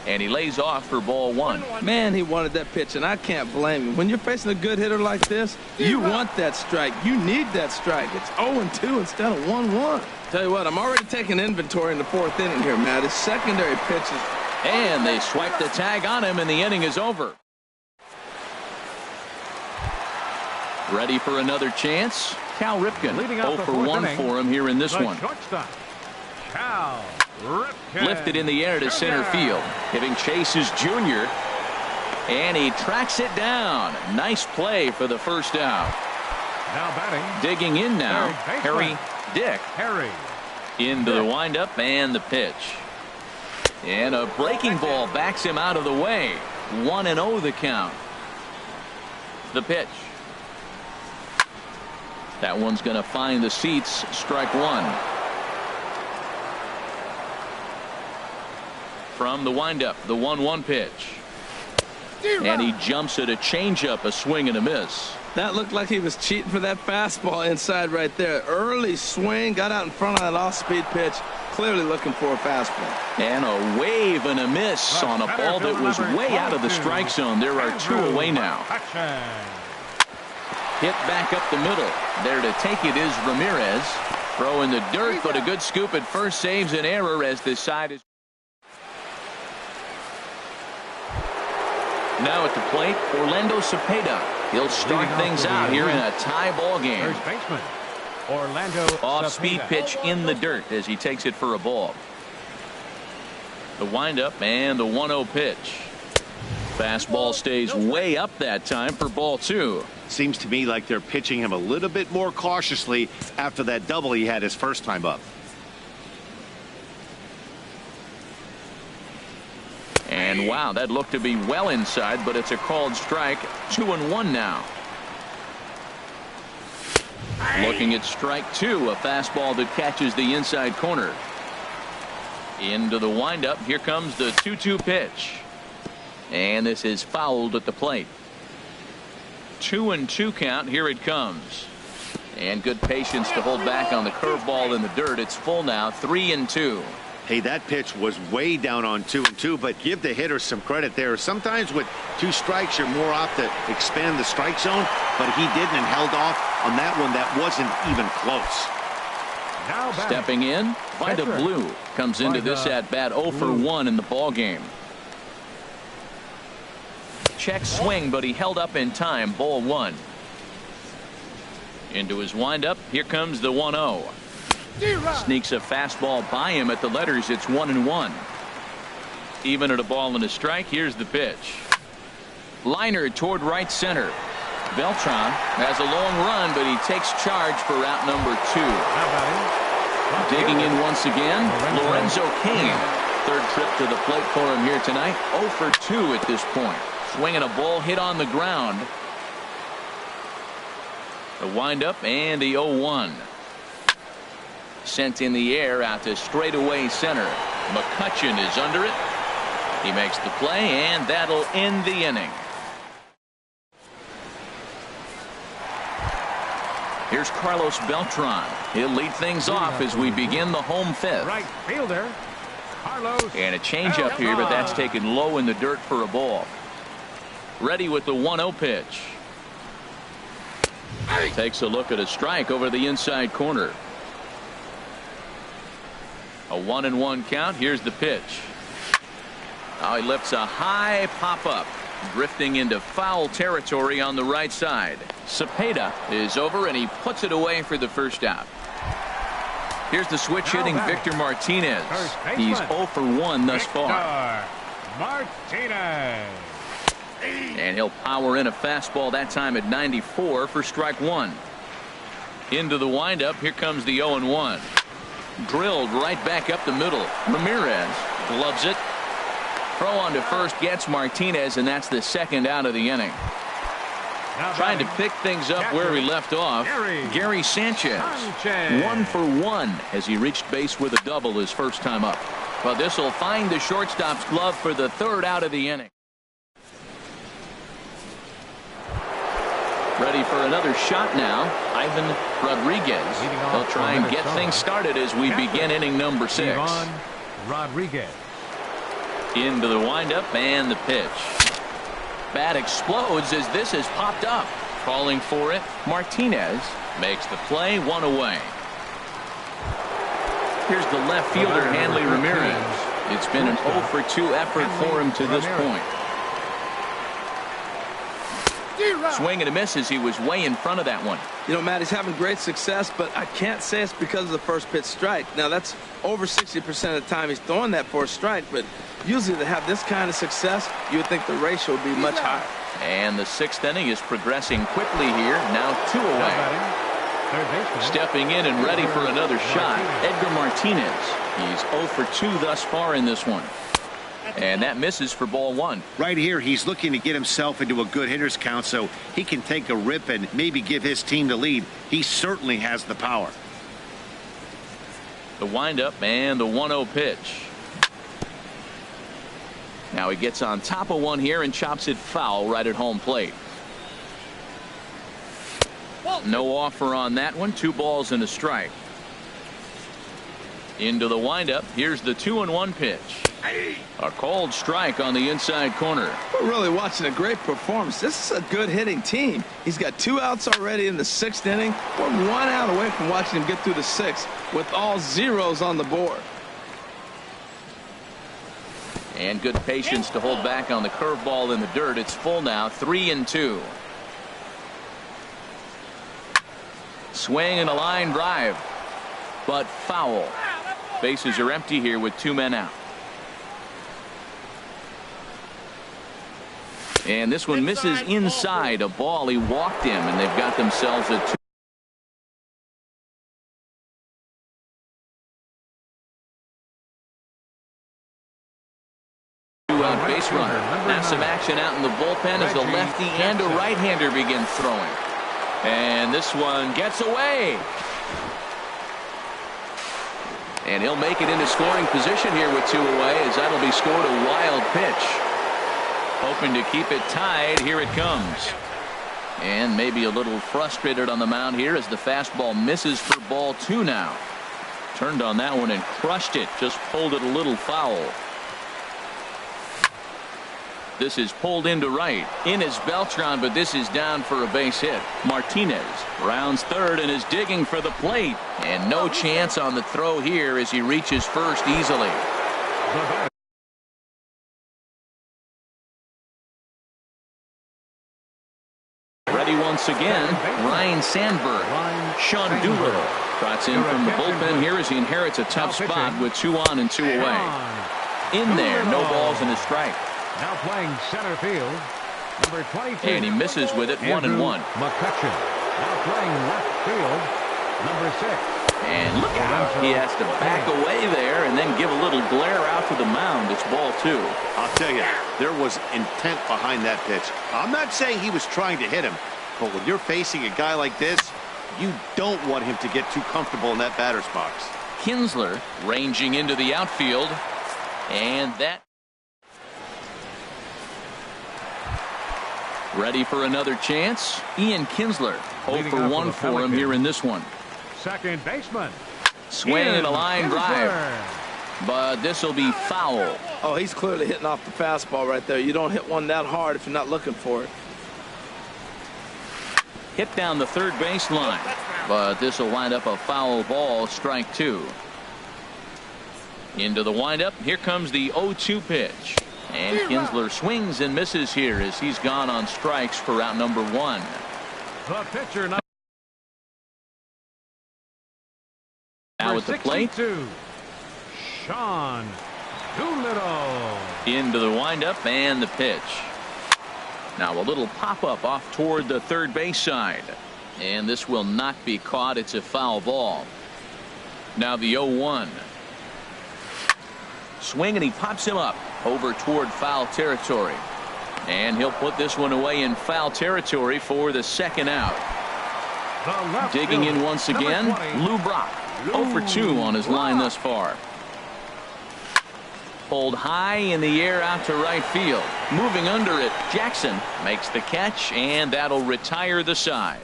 And he lays off for ball one. Man, he wanted that pitch, and I can't blame him. When you're facing a good hitter like this, you want that strike. You need that strike. It's 0-2 instead of 1-1. Tell you what, I'm already taking inventory in the fourth inning here, Matt. His secondary pitches. And they swipe the tag on him, and the inning is over. Ready for another chance? Cal Ripken, 0 for 1 for him here in this one. Cal Ripken. Lifted in the air to center field. Hitting Chase's junior. And he tracks it down. Nice play for the first out. Now batting. Digging in now, Harry Dick. Harry. Into the windup and the pitch. And a breaking ball backs him out of the way. 1-0 the count. The pitch. That one's going to find the seats. Strike one. From the windup, the 1-1 pitch. And he jumps at a changeup, a swing and a miss. That looked like he was cheating for that fastball inside right there. Early swing, got out in front of that off-speed pitch. Clearly looking for a fastball. And a wave and a miss on a ball that was way out of the strike zone. There are two away now. Hit back up the middle. There to take it is Ramirez. Throw in the dirt, but a good scoop at first saves an error as this side is. Now at the plate, Orlando Cepeda. He'll start things out here in a tie ball game. First baseman, Orlando Off-speed Cepeda. pitch in the dirt as he takes it for a ball. The windup and the 1-0 pitch. Fastball stays way up that time for ball two. Seems to me like they're pitching him a little bit more cautiously after that double he had his first time up. And wow, that looked to be well inside, but it's a called strike. 2-1 now. Looking at strike two, a fastball that catches the inside corner. Into the windup. Here comes the 2-2 pitch. And this is fouled at the plate. 2-2 count. Here it comes. And good patience to hold back on the curveball in the dirt. It's full now. 3-2. Hey, that pitch was way down on 2-2, but give the hitter some credit there. Sometimes with two strikes, you're more apt to expand the strike zone, but he didn't and held off on that one that wasn't even close. Now batting. Stepping in, Vida Blue comes into this at bat 0 for 1 in the ball game. Check swing, but he held up in time. Ball one. Into his windup. Here comes the 1-0. Sneaks a fastball by him at the letters. It's 1-1. Even at a ball and a strike. Here's the pitch. Liner toward right center. Beltran has a long run, but he takes charge for route number 2. Digging in once again, Lorenzo Cain. Third trip to the plate for him here tonight. 0 for 2 at this point. Swinging a ball hit on the ground. The windup and the 0-1. Sent in the air out to straightaway center. McCutchen is under it. He makes the play, and that'll end the inning. Here's Carlos Beltran. He'll lead things off as we begin the home fifth. Right fielder, Carlos. And a changeup here, but that's taken low in the dirt for a ball. Ready with the 1-0 pitch. Takes a look at a strike over the inside corner. A 1-1 count. Here's the pitch. Now he lifts a high pop-up, drifting into foul territory on the right side. Cepeda is over, and he puts it away for the first out. Here's the switch hitting Victor Martinez. He's 0 for 1 thus far. Martinez. And he'll power in a fastball that time at 94 for strike one. Into the windup. Here comes the 0-1. Drilled right back up the middle. Ramirez gloves it. Throw on to first gets Martinez, and that's the second out of the inning. Trying to pick things up where he left off. Gary Sanchez. 1 for 1 as he reached base with a double his first time up. But this will find the shortstop's glove for the third out of the inning. Ready for another shot now. Ivan Rodriguez. He'll try and get things started as we begin inning number 6. Rodriguez. Into the windup and the pitch. Bat explodes as this has popped up. Calling for it, Martinez makes the play, one away. Here's the left fielder, Hanley Ramirez. It's been an 0 for 2 effort for him to this point. Swing and a miss as he was way in front of that one. You know, Matt, he's having great success, but I can't say it's because of the first pitch strike. Now, that's over 60% of the time he's throwing that for a strike, but usually to have this kind of success, you would think the ratio would be much higher. And the 6th inning is progressing quickly here. Now 2 away. Stepping in and ready for another shot, Edgar Martinez. He's 0 for 2 thus far in this one. And that misses for ball 1. Right here, he's looking to get himself into a good hitter's count so he can take a rip and maybe give his team the lead. He certainly has the power. The windup and the 1-0 pitch. Now he gets on top of one here and chops it foul right at home plate. No offer on that one. 2 balls and a strike. Into the windup. Here's the 2-1 pitch. A called strike on the inside corner. We're really watching a great performance. This is a good hitting team. He's got 2 outs already in the 6th inning. We're 1 out away from watching him get through the 6th with all zeros on the board. And good patience to hold back on the curveball in the dirt. It's full now, 3-2. Swing and a line drive, but foul. Bases are empty here with 2 men out. And this one misses inside. A ball. He walked him, and they've got themselves a 2-out base runner. Now some action out in the bullpen as the lefty and a right-hander begin throwing. And this one gets away. And he'll make it into scoring position here with 2 away, as that'll be scored. A wild pitch. Hoping to keep it tied. Here it comes. And maybe a little frustrated on the mound here as the fastball misses for ball 2 now. Turned on that one and crushed it. Just pulled it a little foul. This is pulled into right. In is Beltran, but this is down for a base hit. Martinez rounds third and is digging for the plate. And no chance on the throw here as he reaches first easily. Ready once again, Ryan Sandberg. Sean Doolittle trots in from the bullpen here as he inherits a tough spot with 2 on and 2 away. In there, no balls and a strike. Now playing center field, number 22. And he misses with it, 1-1. McCutcheon. Now playing left field, number 6. And look out. He has to back away there and then give a little glare out to the mound. It's ball 2. I'll tell you, there was intent behind that pitch. I'm not saying he was trying to hit him, but when you're facing a guy like this, you don't want him to get too comfortable in that batter's box. Kinsler ranging into the outfield. And that. Ready for another chance. Ian Kinsler. 0 for 1 for him here in this one. Second baseman. Swing and a line drive. But this will be foul. Oh, he's clearly hitting off the fastball right there. You don't hit one that hard if you're not looking for it. Hit down the third base line. But this will wind up a foul ball. Strike 2. Into the windup. Here comes the 0-2 pitch. And Kinsler swings and misses here as he's gone on strikes for out number 1. The pitcher now at the plate. Sean Doolittle. Into the windup and the pitch. Now a little pop-up off toward the third base side. And this will not be caught. It's a foul ball. Now the 0-1. Swing and he pops him up over toward foul territory. And he'll put this one away in foul territory for the second out. Digging in once again, Lou Brock. 0 for 2 on his line thus far. Pulled high in the air out to right field. Moving under it, Jackson makes the catch, and that'll retire the side.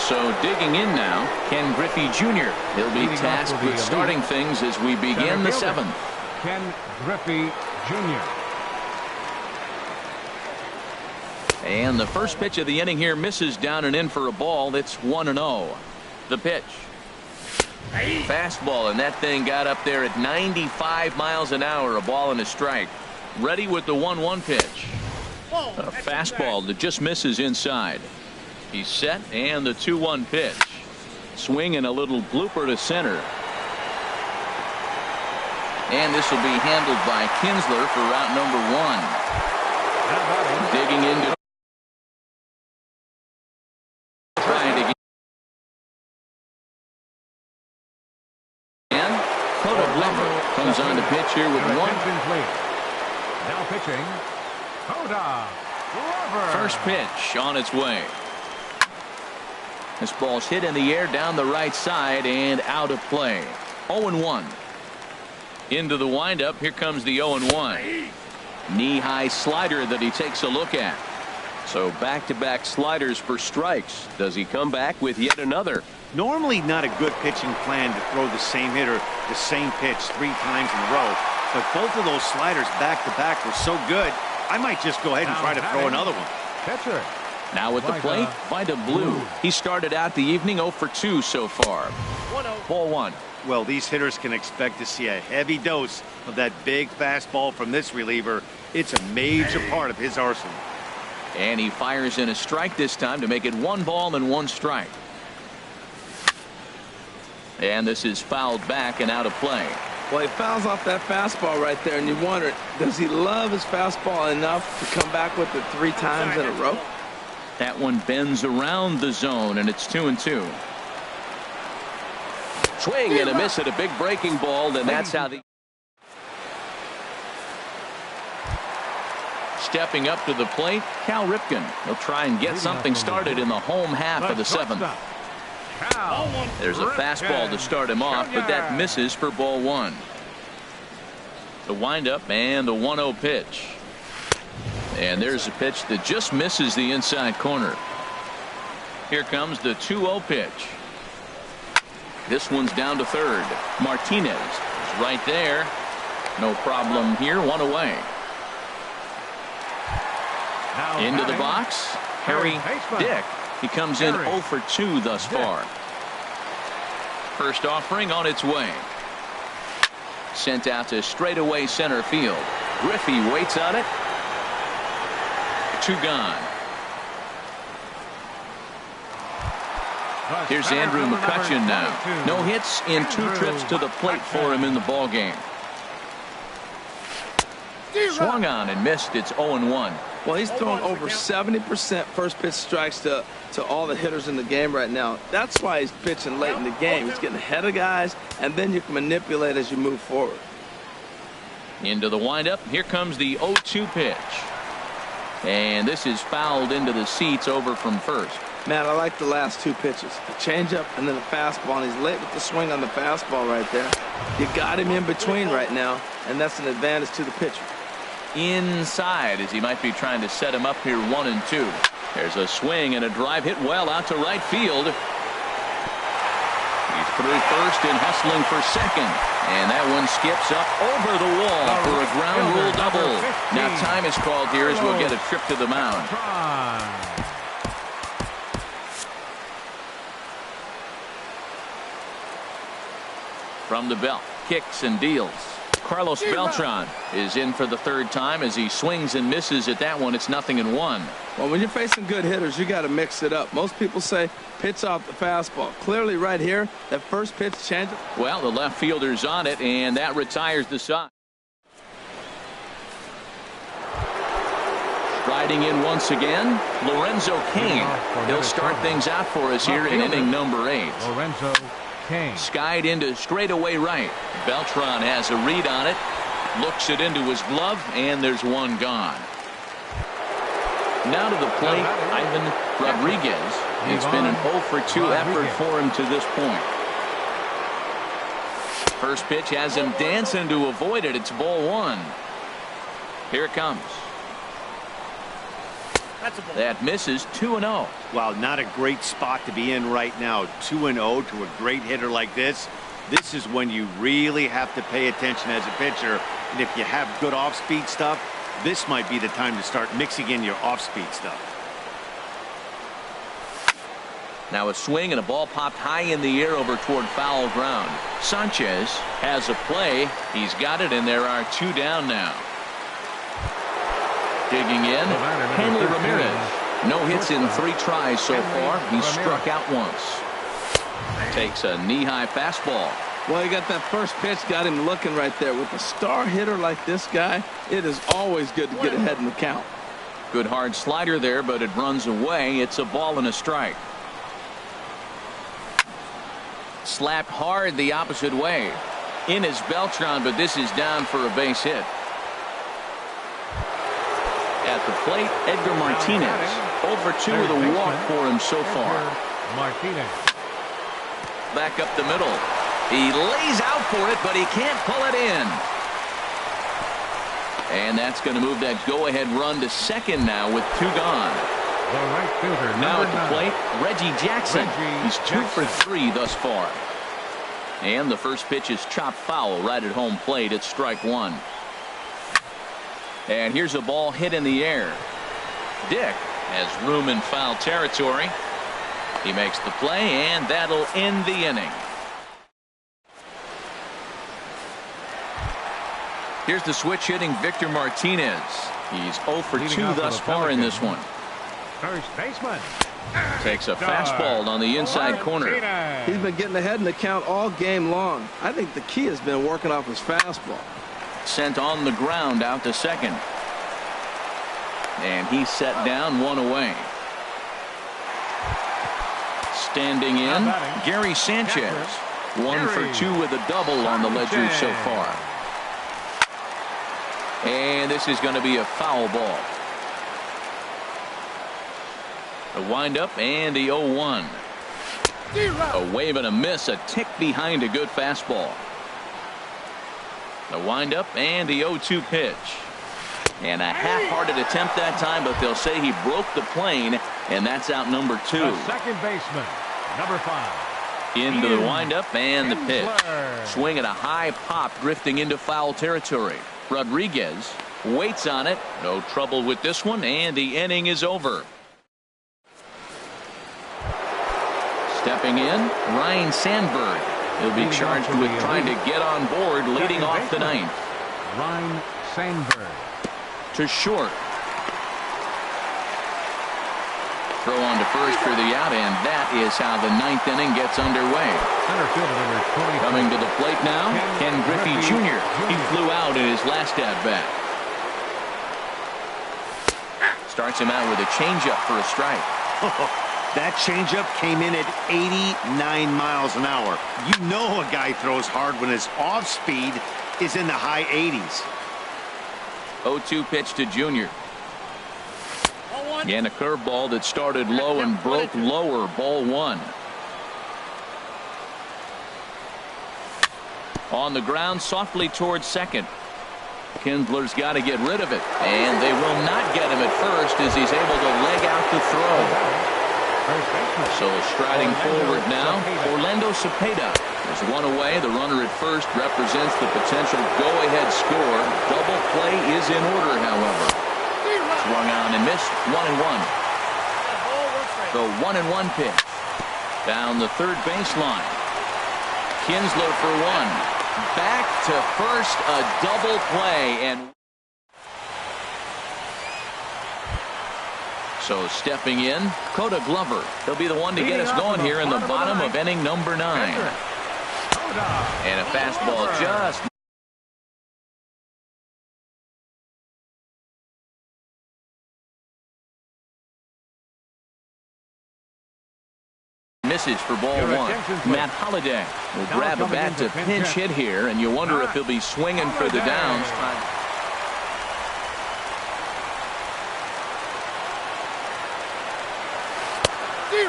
So digging in now, Ken Griffey Jr. He'll be tasked with starting things as we begin the seventh. Ken Griffey Jr. And the first pitch of the inning here misses down and in for a ball. That's 1-0. The pitch. Fastball, and that thing got up there at 95 miles an hour. A ball and a strike. Ready with the 1-1 pitch. A fastball that just misses inside. He's set, and the 2-1 pitch. Swing and a little blooper to center. And this will be handled by Kinsler for route number 1. Digging into trying to get and Coda Glover comes on to pitch here with 1. Now pitching, Coda Glover. First pitch on its way. This ball's hit in the air down the right side and out of play. 0-1. Into the windup. Here comes the 0-1. Knee-high slider that he takes a look at. So back-to-back sliders for strikes. Does he come back with yet another? Normally not a good pitching plan to throw the same hitter the same pitch 3 times in a row. But both of those sliders back-to-back were so good, I might just go ahead and try to throw another one. Catcher. Now at the plate, Vida Blue. He started out the evening 0 for 2 so far. Ball 1. Well, these hitters can expect to see a heavy dose of that big fastball from this reliever. It's a major part of his arsenal. And he fires in a strike this time to make it 1 ball and 1 strike. And this is fouled back and out of play. Well, he fouls off that fastball right there, and you wonder, does he love his fastball enough to come back with it 3 times in a row? That one bends around the zone, and it's 2-2. Swing and a miss at a big breaking ball, and that's how the stepping up to the plate, Cal Ripken. He'll try and get something started in the home half of the 7th. There's a fastball to start him off, but that misses for ball 1. The windup and the 1-0 pitch. And there's a pitch that just misses the inside corner. Here comes the 2-0 pitch. This one's down to third. Martinez is right there. No problem here. 1 away. Into the box. Harry Dick. He comes in 0 for 2 thus far. First offering on its way. Sent out to straightaway center field. Griffey waits on it. 2 gone. Here's Andrew McCutcheon now. No hits in 2 trips to the plate for him in the ball game. Swung on and missed. It's 0-1. Well, he's thrown over 70% first pitch strikes to all the hitters in the game right now. That's why he's pitching late in the game. He's getting ahead of guys, and then you can manipulate as you move forward. Into the windup. Here comes the 0-2 pitch. And this is fouled into the seats over from first. Man, I like the last 2 pitches. The changeup and then the fastball, and he's late with the swing on the fastball right there. You got him in between right now, and that's an advantage to the pitcher. Inside as he might be trying to set him up here 1-2. There's a swing and a drive hit well out to right field. He's through first and hustling for second. And that one skips up over the wall for a ground rule double. Now time is called here as we'll get a trip to the mound. From the belt, kicks and deals. Carlos Beltran is in for the 3rd time as he swings and misses at that one. It's 0-1. Well, when you're facing good hitters, you got to mix it up. Most people say pitch off the fastball. Clearly right here, that first pitch changeup. Well, the left fielder's on it, and that retires the side. Striding in once again, Lorenzo Cain. He'll start things out for us here in inning number 8. Lorenzo Cain. Skied into straightaway right. Beltran has a read on it. Looks it into his glove, and there's 1 gone. Now to the plate, Ivan Rodriguez. It's been an 0 for 2 effort for him to this point. First pitch has him dancing to avoid it. It's ball 1. Here it comes. That's a ball. That misses 2-0. Wow, not a great spot to be in right now. 2-0 to a great hitter like this. This is when you really have to pay attention as a pitcher. And if you have good off-speed stuff, this might be the time to start mixing in your off-speed stuff. Now a swing and a ball popped high in the air over toward foul ground. Sanchez has a play. He's got it, and there are 2 down now. Digging in, Henry Ramirez. No hits in 3 tries so far. He's struck out once. Takes a knee-high fastball. Well, he got that first pitch, got him looking right there. With a star hitter like this guy, it is always good to get ahead in the count. Good hard slider there, but it runs away. It's a ball and a strike. Slapped hard the opposite way. In is Beltran, but this is down for a base hit. At the plate, Edgar Martinez. 0-for-2 with a walk for him so far. Martinez. Back up the middle. He lays out for it, but he can't pull it in. And that's going to move that go-ahead run to second now with 2 gone. The right fielder, Now at number the plate, 9. Reggie Jackson. He's 2 for Jackson. 3 thus far. And the first pitch is chopped foul right at home plate. It's strike 1. And here's a ball hit in the air. Dick has room in foul territory. He makes the play, and that'll end the inning. Here's the switch hitting Victor Martinez. He's 0 for 2 thus far in this one. First baseman. Takes a fastball on the inside corner. He's been getting ahead in the count all game long. I think the key has been working off his fastball. Sent on the ground out to second. And he's set down 1 away. Standing in, Gary Sanchez. 1 for 2 with a double on the ledger so far. And this is going to be a foul ball. A windup and the 0-1. A wave and a miss, a tick behind a good fastball. The windup and the 0-2 pitch. And a half-hearted attempt that time, but they'll say he broke the plane, and that's out number 2. The second baseman, number 5. Into the windup and the pitch. Swing at a high pop, drifting into foul territory. Rodriguez waits on it. No trouble with this one, and the inning is over. Stepping in, Ryan Sandberg. He'll be charged with trying to get on board, leading off the 9th. Ryan Sandberg. To short. Throw on to first for the out, and that is how the 9th inning gets underway. Center fielder number 20. Coming to the plate now, Ken Griffey Jr. He flew out in his last at-bat. Starts him out with a changeup for a strike. That changeup came in at 89 miles an hour. You know a guy throws hard when his off speed is in the high 80s. 0-2 pitch to Junior. And a curveball that started low and broke lower. Ball 1. On the ground, softly towards second. Kindler's got to get rid of it, and they will not get him at first as he's able to leg out the throw. So striding forward now, Orlando Cepeda. There's 1 away. The runner at first represents the potential go-ahead score. Double play is in order, however. Swung on and missed. 1-1. The 1-1 pitch. Down the third baseline. Kinsler for 1. Back to first, a double play, and so stepping in, Coda Glover. He'll be the one to get us going here in the bottom of inning number 9. And a fastball just misses for ball 1. Matt Holliday will grab a bat to pinch hit here, and you wonder if he'll be swinging for the downs.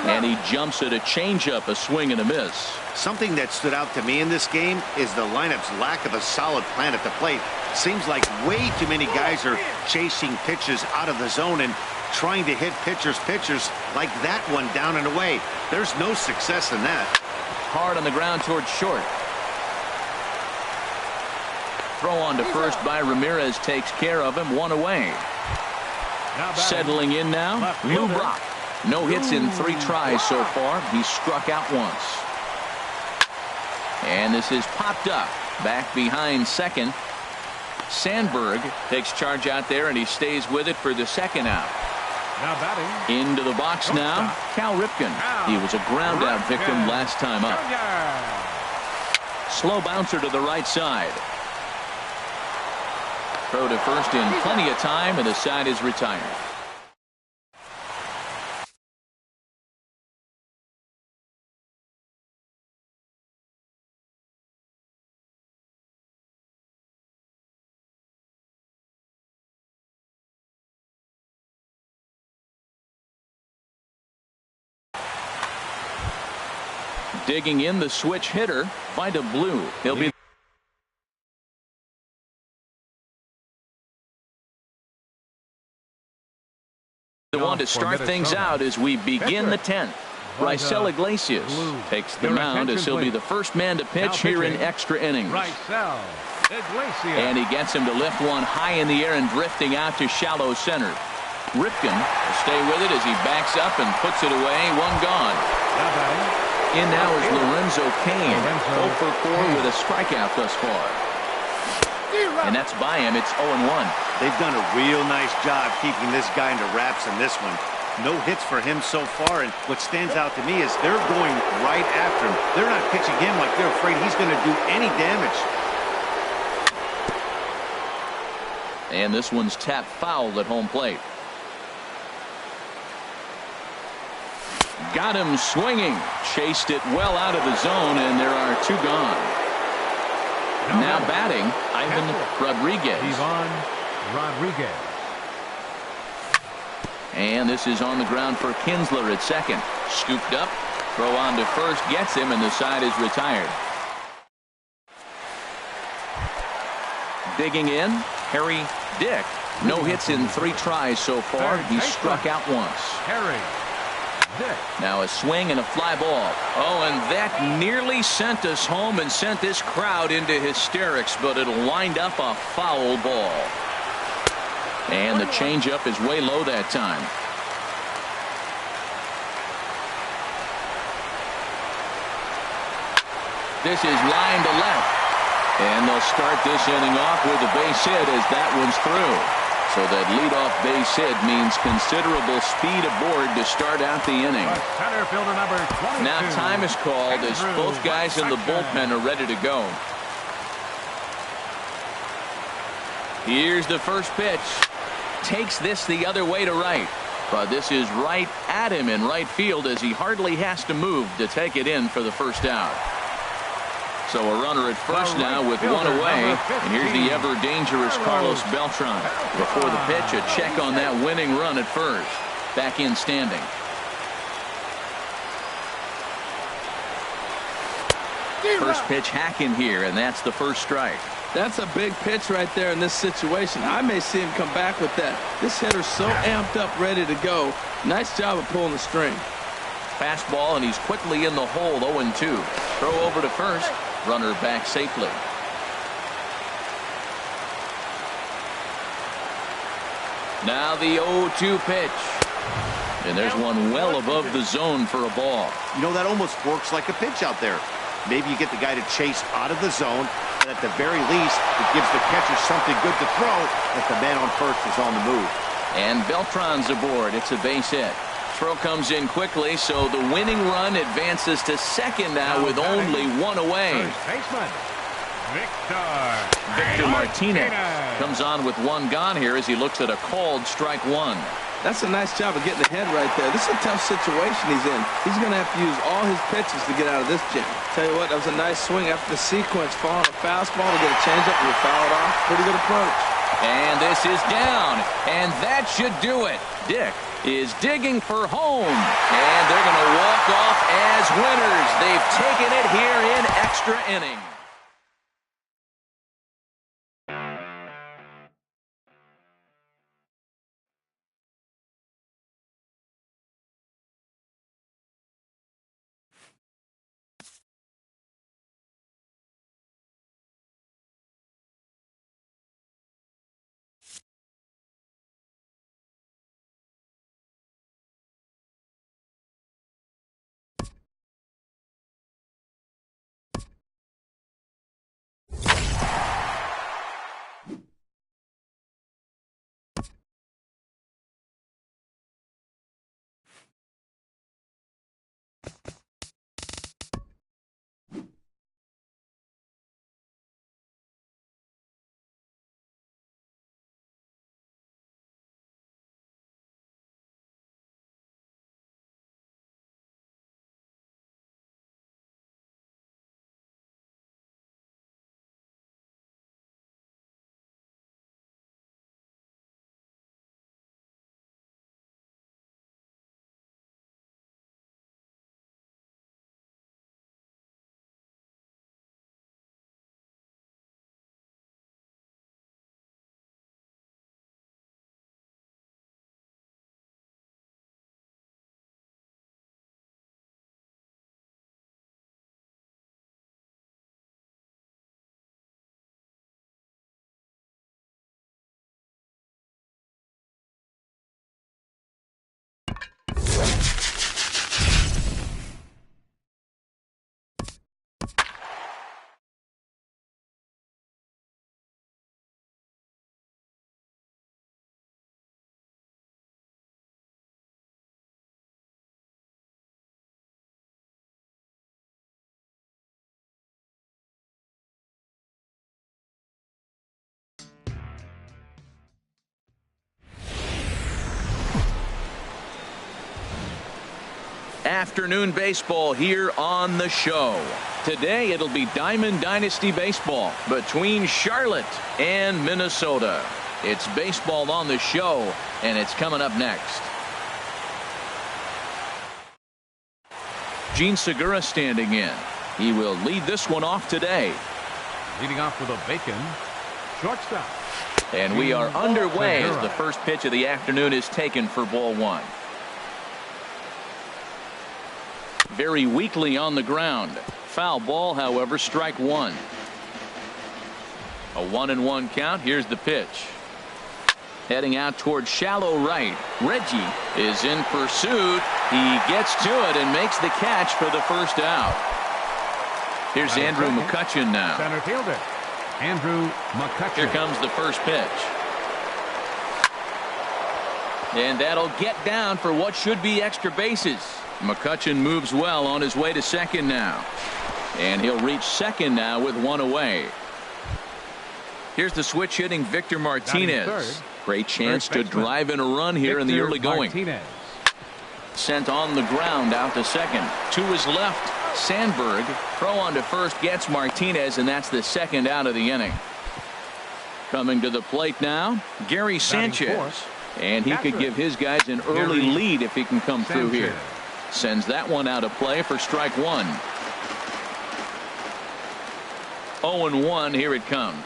And he jumps at a changeup, a swing and a miss. Something that stood out to me in this game is the lineup's lack of a solid plan at the plate. Seems like way too many guys are chasing pitches out of the zone, and trying to hit pitchers like that one down and away. There's no success in that. Hard on the ground towards short. Throw on to first by Ramirez takes care of him. One away. Settling in now, Lou Brock. No hits in 3 tries so far. He struck out once. And this is popped up. Back behind second. Sandberg takes charge out there, and he stays with it for the second out. Now batting. Into the box now, Cal Ripken. He was a ground out victim last time up. Slow bouncer to the right side. Throw to first in plenty of time, and the side is retired. Digging in the switch hitter, Vida Blue. He'll be the one to start things out as we begin the 10th. Raisel Iglesias takes the mound as he'll be the first man to pitch here in extra innings. And he gets him to lift one high in the air and drifting out to shallow center. Ripken will stay with it as he backs up and puts it away. One gone. In now is Lorenzo Cain. 0 for 4 with a strikeout thus far. And that's by him. It's 0-1. They've done a real nice job keeping this guy into wraps in this one. No hits for him so far, and what stands out to me is they're going right after him. They're not pitching him like they're afraid he's going to do any damage. And this one's tapped foul at home plate. Got him swinging. Chased it well out of the zone, and there are 2 gone. Now batting, Ivan Rodriguez. Ivan Rodriguez. And this is on the ground for Kinsler at second. Scooped up. Throw on to first. Gets him, and the side is retired. Digging in, Harry Dick. No hits in 3 tries so far. He struck out once. Harry Dick. Now a swing and a fly ball. Oh, and that nearly sent us home and sent this crowd into hysterics, but it'll wind up a foul ball. And the changeup is way low that time. This is line to left. And they'll start this inning off with a base hit as that one's through. So that leadoff base hit means considerable speed aboard to start out the inning. Center fielder number 22. Now time is called as both guys in the bullpen are ready to go. Here's the first pitch. Takes this the other way to right. But this is right at him in right field as he hardly has to move to take it in for the first out. So a runner at first now with 1 away. And here's the ever dangerous Carlos Beltran. Before the pitch, a check on that winning run at first. Back in standing. First pitch hacking here, and that's the first strike. That's a big pitch right there in this situation. I may see him come back with that. This hitter's so amped up, ready to go. Nice job of pulling the string. Fastball, and he's quickly in the hole. 0-2. Throw over to first. Runner back safely. Now the 0-2 pitch. And there's one well above the zone for a ball. You know, that almost works like a pitch out there. Maybe you get the guy to chase out of the zone, and at the very least, it gives the catcher something good to throw if the man on first is on the move. And Beltran's aboard. It's a base hit. Throw comes in quickly, so the winning run advances to second now with only 1 away. First baseman, Victor Martinez comes on with 1 gone here as he looks at a called strike 1. That's a nice job of getting ahead right there. This is a tough situation he's in. He's going to have to use all his pitches to get out of this jam. Tell you what, that was a nice swing after the sequence. Following a fastball to get a changeup and foul it off. Pretty good approach. And this is down, and that should do it. Dick is digging for home, and they're going to walk off as winners. They've taken it here in extra innings. Afternoon baseball here on the show. Today it'll be Diamond Dynasty baseball between Charlotte and Minnesota. It's baseball on the show, and it's coming up next. Gene Segura standing in. He will lead this one off today. Leading off with a Bacon, shortstop. And we are underway as the first pitch of the afternoon is taken for ball one. Very weakly on the ground. Foul ball, however, strike one. A 1-1 count. Here's the pitch. Heading out toward shallow right. Reggie is in pursuit. He gets to it and makes the catch for the first out. Here's Andrew McCutchen now. Center fielder, Andrew McCutchen. Here comes the first pitch. And that'll get down for what should be extra bases. McCutchen moves well on his way to second now. And he'll reach second now with one away. Here's the switch hitting Victor Martinez. Great chance to drive in a run here in the early going. Sent on the ground out to second. To his left, Sandberg. Throw on to first gets Martinez, and that's the second out of the inning. Coming to the plate now, Gary Sanchez. And he could give his guys an early lead if he can come through here. Sends that one out of play for strike one. 0-1, here it comes.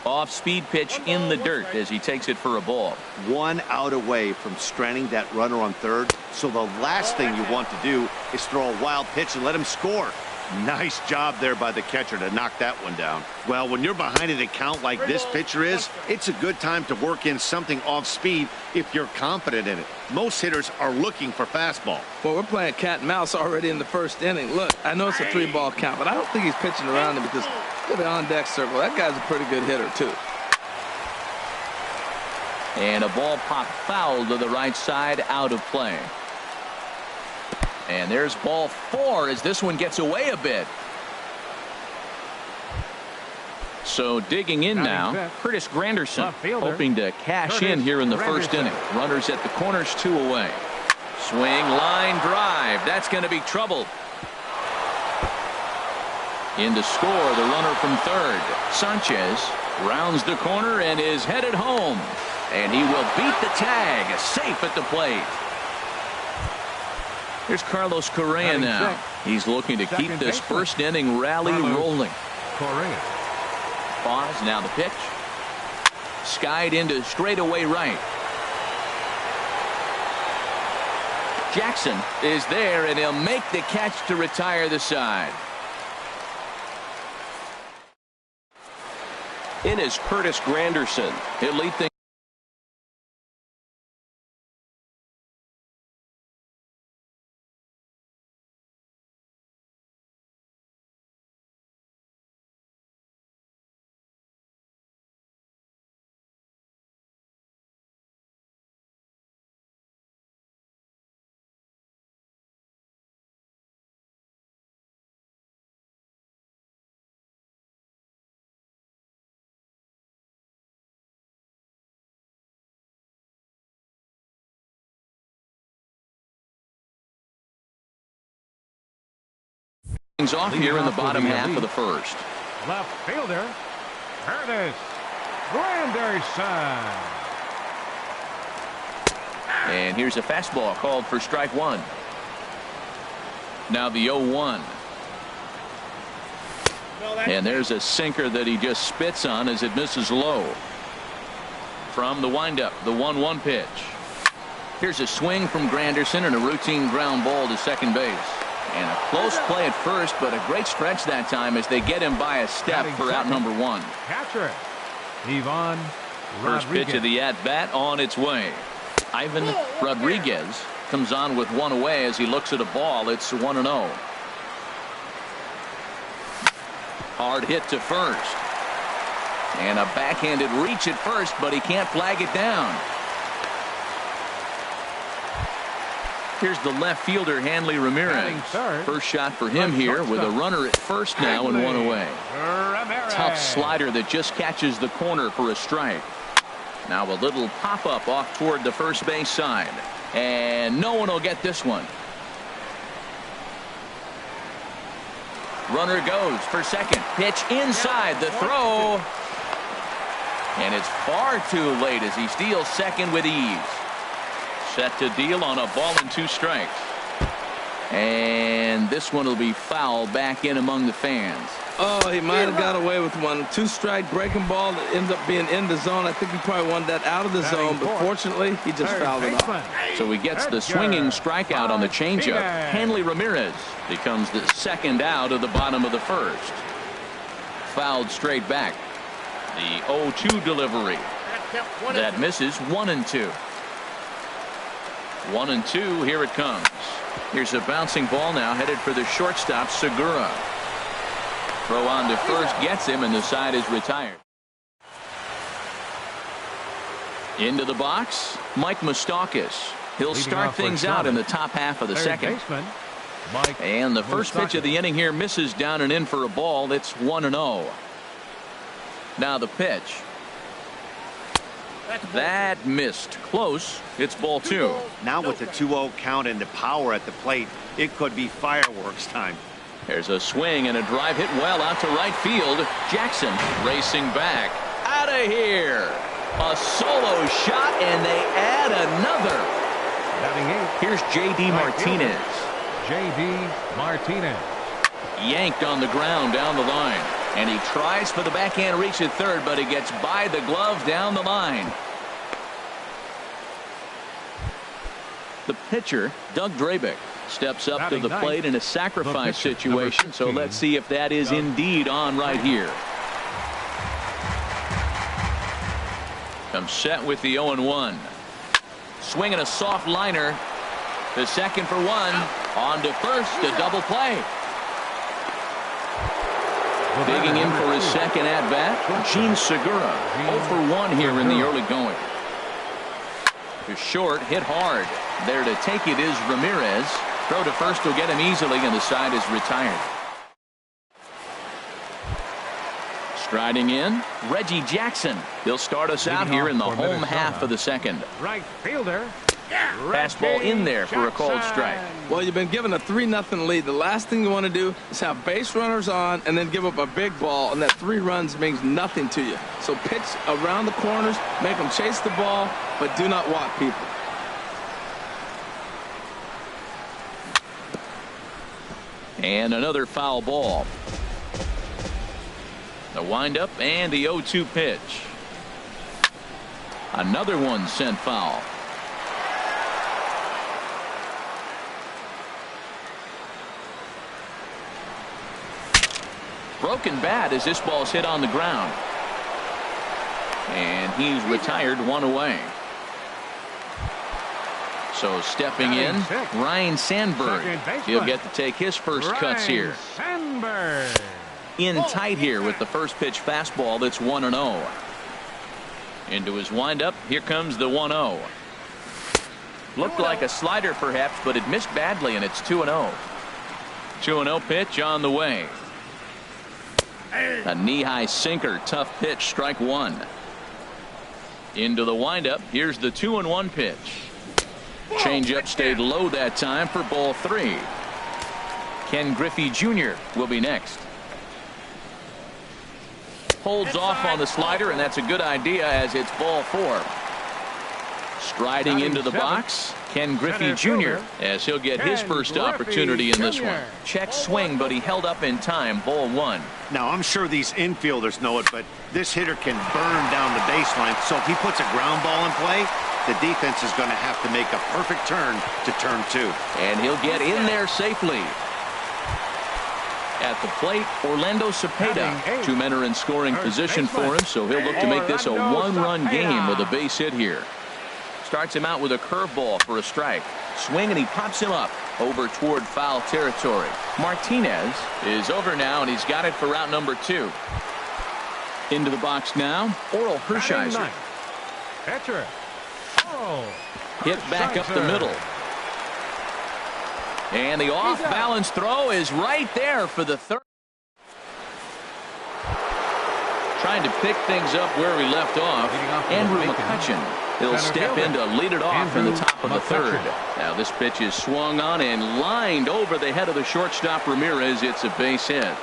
Off-speed pitch in the dirt as he takes it for a ball. One out away from stranding that runner on third. So the last thing you want to do is throw a wild pitch and let him score. Nice job there by the catcher to knock that one down. Well, when you're behind an account like this pitcher is, it's a good time to work in something off speed if you're confident in it. Most hitters are looking for fastball. Well, we're playing cat and mouse already in the first inning. Look, I know it's a 3-ball count, but I don't think he's pitching around him because look at the on-deck circle. That guy's a pretty good hitter, too. And a ball popped foul to the right side, out of play. And there's ball four as this one gets away a bit. So digging in now, Curtis Granderson hoping to cash in here in the first inning. Runners at the corners, 2 away. Swing, line drive. That's going to be trouble. In to score, the runner from third. Sanchez rounds the corner and is headed home. And he will beat the tag, safe at the plate. Here's Carlos Correa now. He's looking to keep this first inning rally rolling. Correa. Pause, now the pitch. Skied into straightaway right. Jackson is there, and he'll make the catch to retire the side. In is Curtis Granderson. He'll lead things. Things off here in the bottom half of the first. Left fielder, Curtis Granderson. And here's a fastball called for strike one. Now the 0-1. And there's a sinker that he just spits on as it misses low. From the windup, the 1-1 pitch. Here's a swing from Granderson and a routine ground ball to second base. And a close play at first, but a great stretch that time as they get him by a step for out number one. Catcher, Ivan First pitch of the at-bat on its way. Ivan Rodriguez comes on with one away as he looks at a ball. It's 1-0. Hard hit to first. And a backhanded reach at first, but he can't flag it down. Here's the left fielder, Hanley Ramirez. First shot for him here with a runner at first now and one away. Tough slider that just catches the corner for a strike. Now a little pop-up off toward the first base side. And no one will get this one. Runner goes for second. Pitch inside the throw. And it's far too late as he steals second with ease. Set to deal on a ball and 2 strikes. And this one will be fouled back in among the fans. Oh, he might have got away with one. 2-strike breaking ball that ends up being in the zone. I think he probably wanted that out of the zone, but fortunately, he just fouled it off. So he gets the swinging strikeout on the changeup. Hanley Ramirez becomes the second out of the bottom of the first. Fouled straight back. The 0-2 delivery. That misses 1-2. 1-2, here it comes. Here's a bouncing ball now headed for the shortstop, Segura. Throw on to first gets him, and the side is retired. Into the box, Mike Moustakas. He'll start things out in the top half of the second. And the first pitch of the inning here misses down and in for a ball. It's 1-0. Now the pitch. That missed. Close. It's ball 2. Now with the 2-0 count and the power at the plate, it could be fireworks time. There's a swing and a drive hit well out to right field. Jackson racing back. Out of here. A solo shot, and they add another. Here's J.D. Martinez. J.D. Martinez. Yanked on the ground down the line. And he tries for the backhand reach at third, but he gets by the glove down the line. The pitcher, Doug Drabeck, steps up to the plate in a sacrifice situation. So let's see if that is indeed on right here. Comes set with the 0-1. Swinging a soft liner. The second for 1. On to first, a double play. Digging in for his second at-bat, Gene Segura. 0 for 1 here in the early going. To short, hit hard. There to take it is Ramirez. Throw to first will get him easily, and the side is retired. Striding in, Reggie Jackson. He'll start us out here in the home half of the second. Right fielder. Fastball in there for a called strike. Well, you've been given a 3-0 lead. The last thing you want to do is have base runners on and then give up a big ball, and that 3 runs means nothing to you. So pitch around the corners, make them chase the ball, but do not walk people. And another foul ball. The windup and the 0-2 pitch. Another one sent foul. Broken bat as this ball's hit on the ground. And he's retired 1 away. So stepping in, Ryan Sandberg. He'll get to take his first cuts here. In tight here with the first pitch fastball. That's 1-0. Into his windup. Here comes the 1-0. Looked like a slider perhaps, but it missed badly, and it's 2-0. 2-0 pitch on the way. A knee-high sinker, tough pitch, strike 1. Into the windup. Here's the 2-1 pitch. Changeup stayed low that time for ball 3. Ken Griffey Jr. will be next. Holds off on the slider, and that's a good idea as it's ball 4. Striding into the box, Ken Griffey Jr. as he'll get his first opportunity in this one. Check swing, but he held up in time. Ball 1. Now, I'm sure these infielders know it, but this hitter can burn down the baseline. So if he puts a ground ball in play, the defense is going to have to make a perfect turn to turn 2. And he'll get in there safely. At the plate, Orlando Cepeda. 2 men are in scoring position for him, so he'll look to make this a 1-run game with a base hit here. Starts him out with a curveball for a strike. Swing, and he pops him up over toward foul territory. Martinez is over now, and he's got it for out number 2. Into the box now, Oral Hershiser. Catcher. Hit back up the middle. And the off-balance throw is right there for the third. Trying to pick things up where we left off. Andrew McCutchen He'll step in to lead it off in the top of the third. Now this pitch is swung on and lined over the head of the shortstop Ramirez. It's a base hit.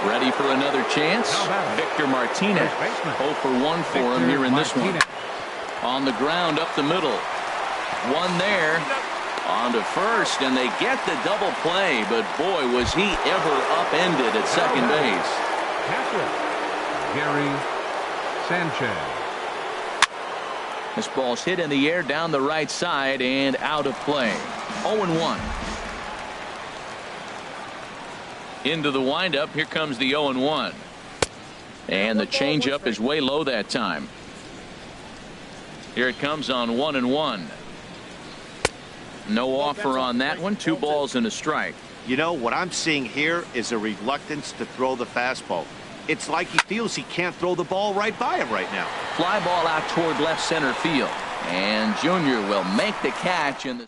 Ready for another chance. Victor Martinez. 0 for 1 for him here in this one. On the ground up the middle. One there. On to first, and they get the double play, but boy, was he ever upended at second base. Catcher, Gary Sanchez. This ball's hit in the air down the right side and out of play. 0-1. Into the windup. Here comes the 0-1. And the changeup is way low that time. Here it comes on 1-1. No offer on that one. 2 balls and a strike. You know, what I'm seeing here is a reluctance to throw the fastball. It's like he feels he can't throw the ball right by him right now. Fly ball out toward left center field. And Junior will make the catch in the.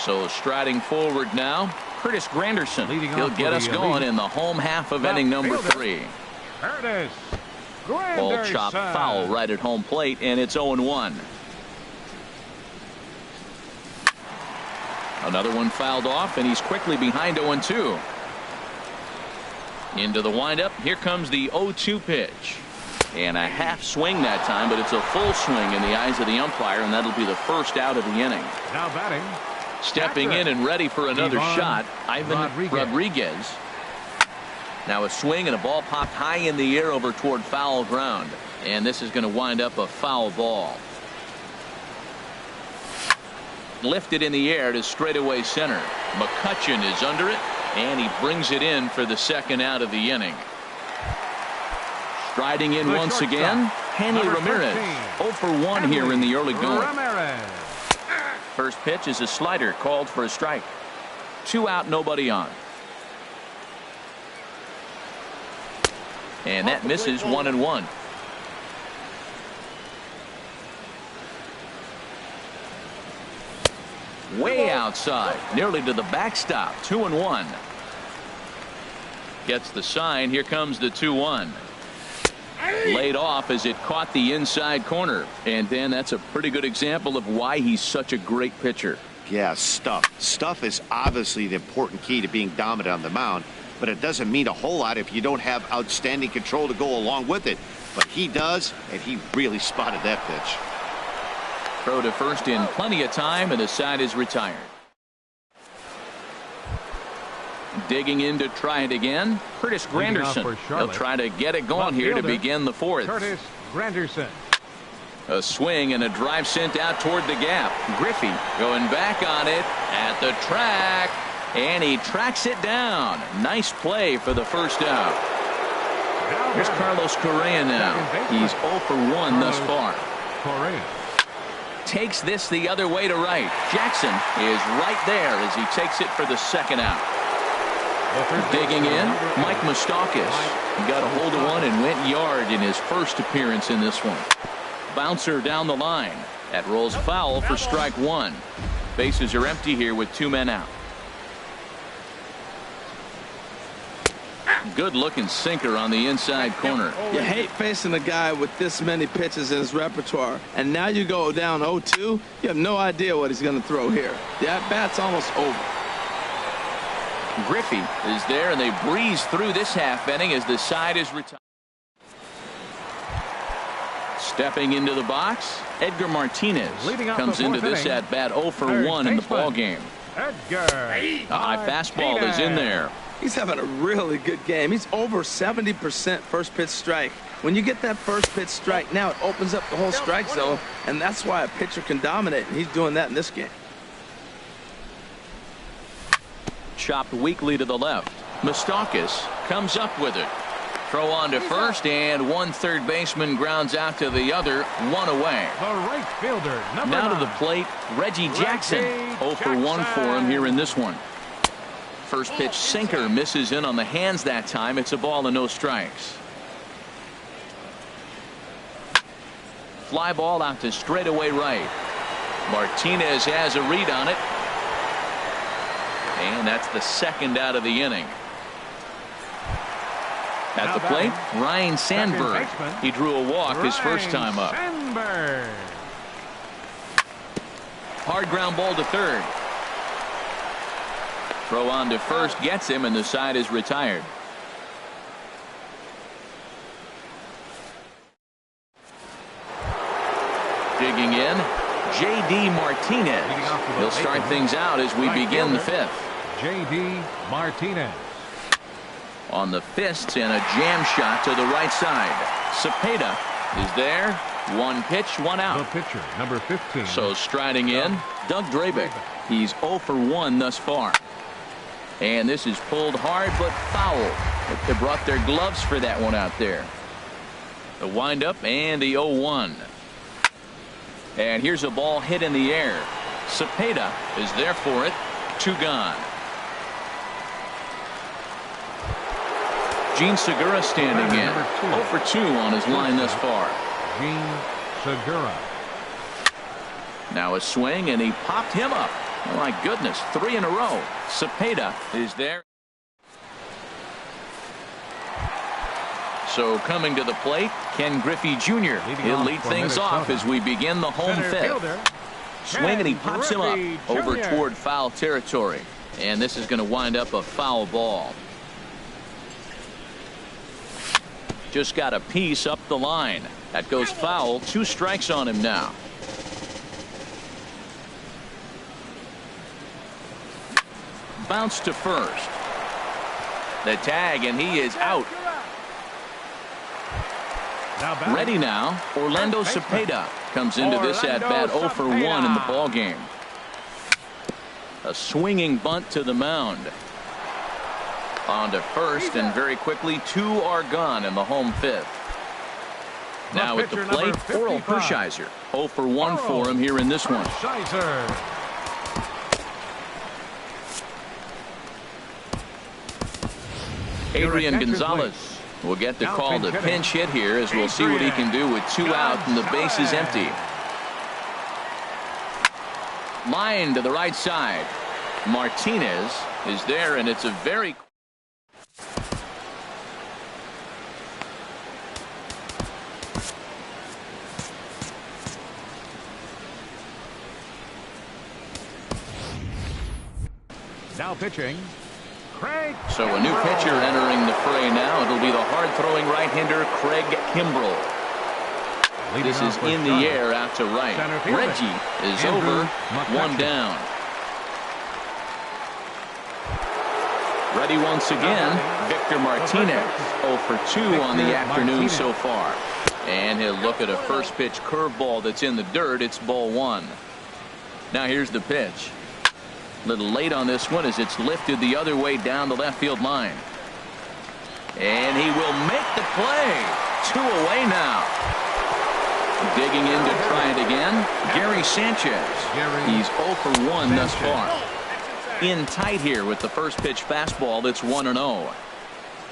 So striding forward now, Curtis Granderson. He'll get us going in the home half of inning number 3. Curtis Ball Granderson. chopped foul right at home plate, and it's 0-1. Another one fouled off, and he's quickly behind 0-2. Into the windup. Here comes the 0-2 pitch. And a half swing that time, but it's a full swing in the eyes of the umpire, and that'll be the first out of the inning. Now batting. Stepping in and ready for another shot, Ivan Rodriguez. Now a swing and a ball popped high in the air over toward foul ground. And this is going to wind up a foul ball. Lifted in the air to straightaway center. McCutchen is under it, and he brings it in for the second out of the inning. Striding in once again, Hanley Ramirez. 0 for 1 here in the early going. First pitch is a slider called for a strike. 2 out, nobody on. And that misses 1-1. Way outside, nearly to the backstop. 2-1. Gets the sign. Here comes the 2-1. Laid off as it caught the inside corner. And Dan, that's a pretty good example of why he's such a great pitcher. Yeah, stuff. Stuff is obviously the important key to being dominant on the mound, but it doesn't mean a whole lot if you don't have outstanding control to go along with it. But he does, and he really spotted that pitch. Throw to first in plenty of time, and the side is retired. Digging in to try it again, Curtis Granderson. He'll try to get it going here to begin the 4th. Curtis Granderson. A swing and a drive sent out toward the gap. Griffey going back on it at the track, and he tracks it down. Nice play for the first out. Here's Carlos Correa now. He's 0 for 1 thus far. Correa takes this the other way to right. Jackson is right there as he takes it for the second out. Digging in, Mike Moustakas. He got a hold of one and went yard in his first appearance in this one. Bouncer down the line. That rolls foul for strike 1. Bases are empty here with 2 men out. Good looking sinker on the inside corner. You hate facing a guy with this many pitches in his repertoire, and now you go down 0-2. You have no idea what he's going to throw here. The at-bat's almost over. Griffey is there, and they breeze through this half inning as the side is retired. Stepping into the box, Edgar Martinez comes into this at bat 0 for 1 in the ball game. Edgar. High fastball is in there. He's having a really good game. He's over 70% first pitch strike. When you get that first pitch strike, now it opens up the whole strike zone, and that's why a pitcher can dominate, and he's doing that in this game. Chopped weakly to the left. Moustakas comes up with it. Throw on to first, and one third baseman grounds out to the other, 1 away. The right fielder, now to the plate, Reggie Jackson. 0 for 1 for him here in this one. First pitch sinker misses in on the hands that time. It's a ball and no strikes. Fly ball out to straightaway right. Martinez has a read on it. And that's the second out of the inning. At the plate, Ryan Sandberg. He drew a walk his first time up. Hard ground ball to third. Throw on to first gets him, and the side is retired. Digging in, J.D. Martinez. He'll start things out as we begin the fifth. J.D. Martinez. On the fists and a jam shot to the right side. Cepeda is there. One pitch, one out. The pitcher, number 15. So striding in, Doug Drabick. He's 0 for 1 thus far. And this is pulled hard but foul. They brought their gloves for that one out there. The windup and the 0-1. And here's a ball hit in the air. Cepeda is there for it. 2 gone. Gene Segura standing in. 0 for 2 on his line thus far. Gene Segura. Now a swing, and he popped him up. Oh my goodness, 3 in a row. Cepeda is there. So coming to the plate, Ken Griffey Jr. He'll lead things off as we begin the home fifth. Swing, and he pops him up over toward foul territory. And this is going to wind up a foul ball. Just got a piece up the line. That goes foul. 2 strikes on him now. Bounce to first. The tag, and he is out. Ready now. Orlando Cepeda comes into this at bat 0 for 1 in the ball game. A swinging bunt to the mound. On to first, and very quickly 2 are gone in the home fifth. Now at the plate, Oral Hershiser. 0 for 1 for him here in this one. Adrian Gonzalez will get the call to pinch hit here, as we'll see what he can do with 2 out and the base is empty. Line to the right side. Martinez is there, and it's a very now pitching. So a new pitcher entering the fray now. It'll be the hard-throwing right-hander Craig Kimbrell. This is in the air out to right. Reggie is over. 1 down. Ready once again, Victor Martinez. 0 for 2 on the afternoon so far. And he'll look at a first pitch curveball that's in the dirt. It's ball 1. Now here's the pitch. A little late on this one as it's lifted the other way down the left field line. And he will make the play. 2 away now. Digging in to try it again, Gary Sanchez. He's 0 for 1 thus far. In tight here with the first pitch fastball that's 1-0.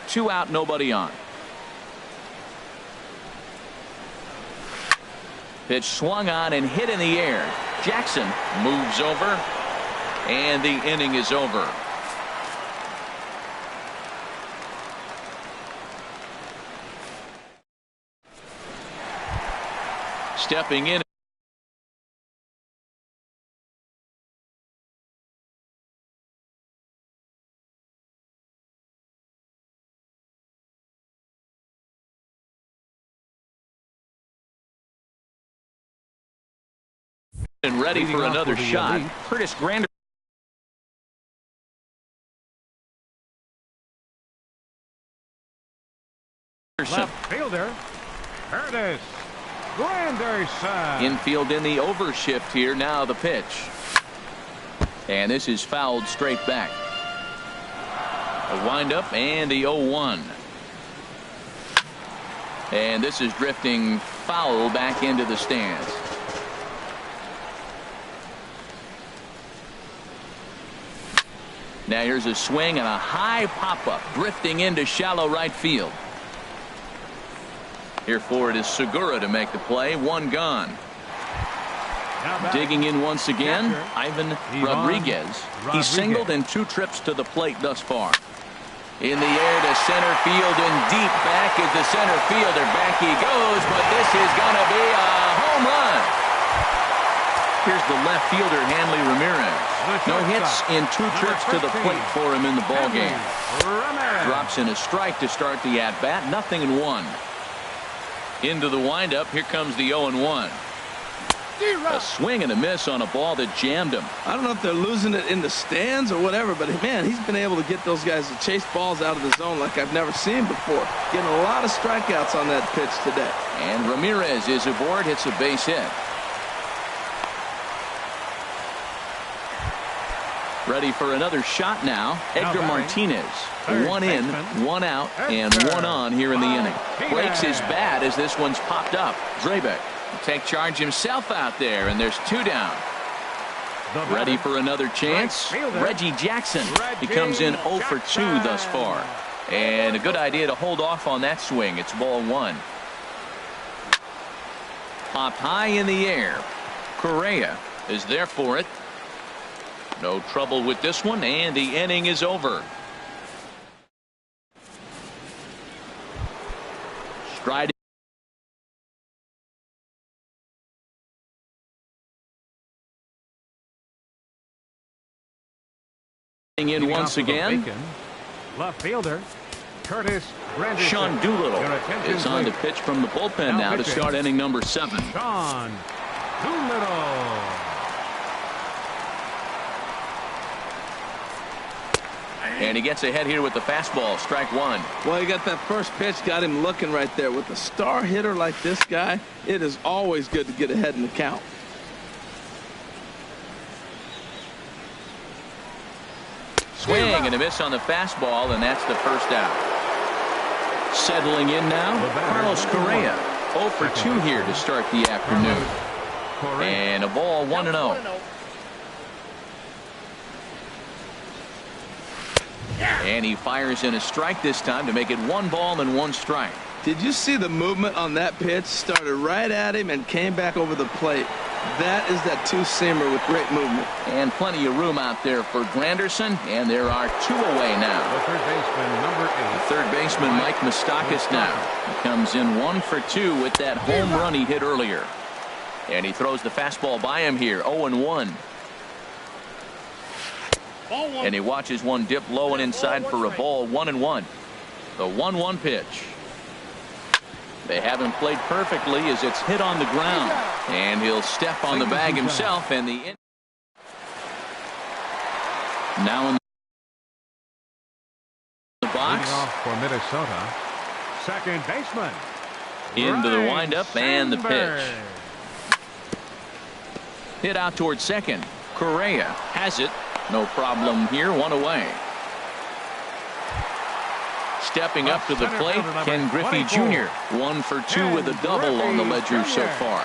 2 out, nobody on. Pitch swung on and hit in the air. Jackson moves over. And the inning is over. Stepping in. And ready for another shot. Curtis Grander. Left fielder, Curtis Granderson. Infield in the overshift here. Now the pitch. And this is fouled straight back. A windup and the 0-1. And this is drifting foul back into the stands. Now here's a swing and a high pop-up drifting into shallow right field. Here for it is Segura to make the play. 1 gone. Digging in once again, Ivan Rodriguez. He's singled in 2 trips to the plate thus far. In the air to center field and deep back is the center fielder. Back he goes, but this is going to be a home run. Here's the left fielder, Hanley Ramirez. No hits in 2 trips to the plate for him in the ballgame. Drops in a strike to start the at-bat. 0-1. Into the windup. Here comes the 0-1. A swing and a miss on a ball that jammed him. I don't know if they're losing it in the stands or whatever, but man, he's been able to get those guys to chase balls out of the zone like I've never seen before. Getting a lot of strikeouts on that pitch today. And Ramirez is aboard, hits a base hit. Ready for another shot now. Edgar Martinez. 1 in, 1 out, and 1 on here in the inning. Breaks his bat as this one's popped up. Drabek take charge himself out there, and there's 2 down. Ready for another chance. Reggie Jackson. He comes in 0 for 2 thus far. And a good idea to hold off on that swing. It's ball 1. Popped high in the air. Correa is there for it. No trouble with this one, and the inning is over. Striding in once again. Left fielder Curtis Granderson. Sean Doolittle is on the pitch from the bullpen now to start inning number 7. Sean Doolittle. And he gets ahead here with the fastball. Strike 1. Well, he got that first pitch, got him looking right there. With a star hitter like this guy, it is always good to get ahead in the count. Swing and a miss on the fastball, and that's the first out. Settling in now, Carlos Correa. 0 for 2 here to start the afternoon. And a ball 1-0. And he fires in a strike this time to make it 1 ball and 1 strike. Did you see the movement on that pitch? Started right at him and came back over the plate. That is that 2-seamer with great movement. And plenty of room out there for Granderson, and there are 2 away now. The third baseman, number 8. The third baseman, Mike Moustakas now. He comes in 1 for 2 with that home run he hit earlier. And he throws the fastball by him here, 0-1. And he watches one dip low and inside for a ball, 1-1. The 1-1 pitch. They haven't played perfectly as it's hit on the ground. And he'll step on the bag himself. And the now in the box. Off for Minnesota. Second baseman. Into the windup and the pitch. Hit out towards second. Correa has it. No problem here. 1 away. Stepping up to the plate, Ken Griffey Jr. 1 for 2 with a double on the ledger so far.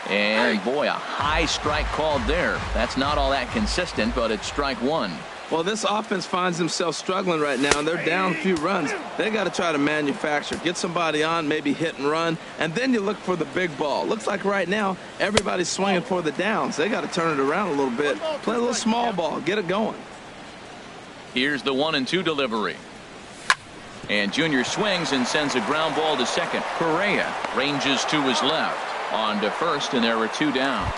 And boy, a high strike called there. That's not all that consistent, but it's strike 1. Well, this offense finds themselves struggling right now, and they're down a few runs. They got to try to manufacture, get somebody on, maybe hit and run, and then you look for the big ball. Looks like right now everybody's swinging for the downs. They got to turn it around a little bit, play a little small ball, get it going. Here's the 1-2 delivery. And Junior swings and sends a ground ball to second. Correa ranges to his left. On to first, and there are 2 down.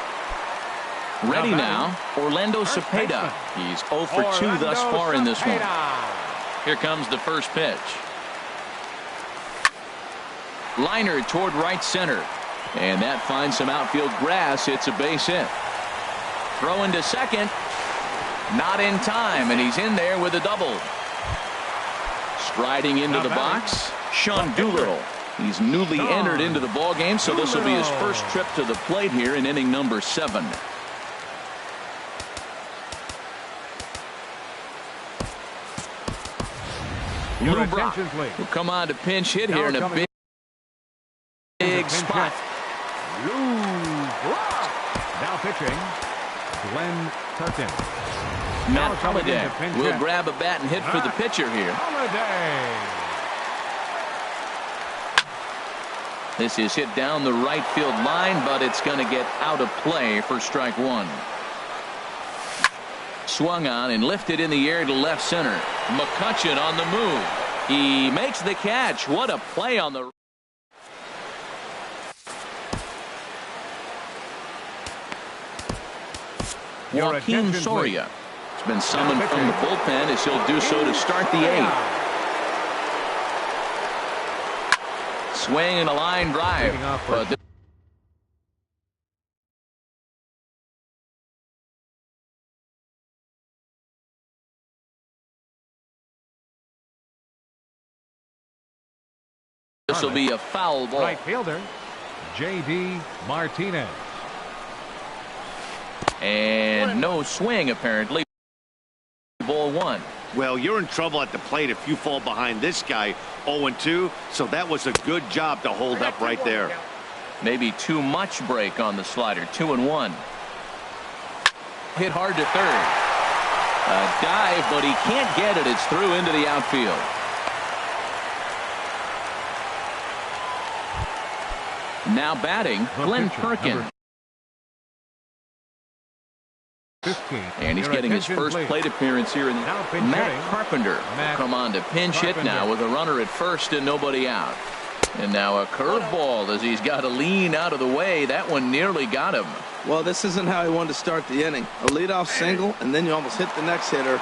Ready now, Orlando Cepeda. He's 0 for 2 thus far in this one. Here comes the first pitch. Liner toward right center. And that finds some outfield grass. It's a base hit. Throw into second. Not in time, and he's in there with a double. Striding into the box, Sean Doolittle. He's newly entered into the ballgame, so this will be his first trip to the plate here in inning number 7. Lou Brock will come on to pinch hit here in a big spot. Lou Brock. Now pitching, Glenn Turpin. Matt Holliday will grab a bat and hit for the pitcher here. This is hit down the right field line, but it's going to get out of play for strike 1. Swung on and lifted in the air to left center. McCutchen on the move. He makes the catch. What a play on the... Joaquin Soria has been summoned from the bullpen as he'll do so to start the eighth. Swing and a line drive. But this will be a foul ball. Right fielder, J.D. Martinez. And no swing, apparently. Ball one. Well, you're in trouble at the plate if you fall behind this guy 0-2, so that was a good job to hold up right there. Maybe too much break on the slider. 2-1. Hit hard to third. A dive, but he can't get it. It's through into the outfield. Now batting, Glenn Perkins. And he's getting his first plate appearance here in Matt Carpenter. Come on to pinch hit now with a runner at first and nobody out. And now a curveball as he's got to lean out of the way. That one nearly got him. Well, this isn't how he wanted to start the inning. A leadoff single, and then you almost hit the next hitter.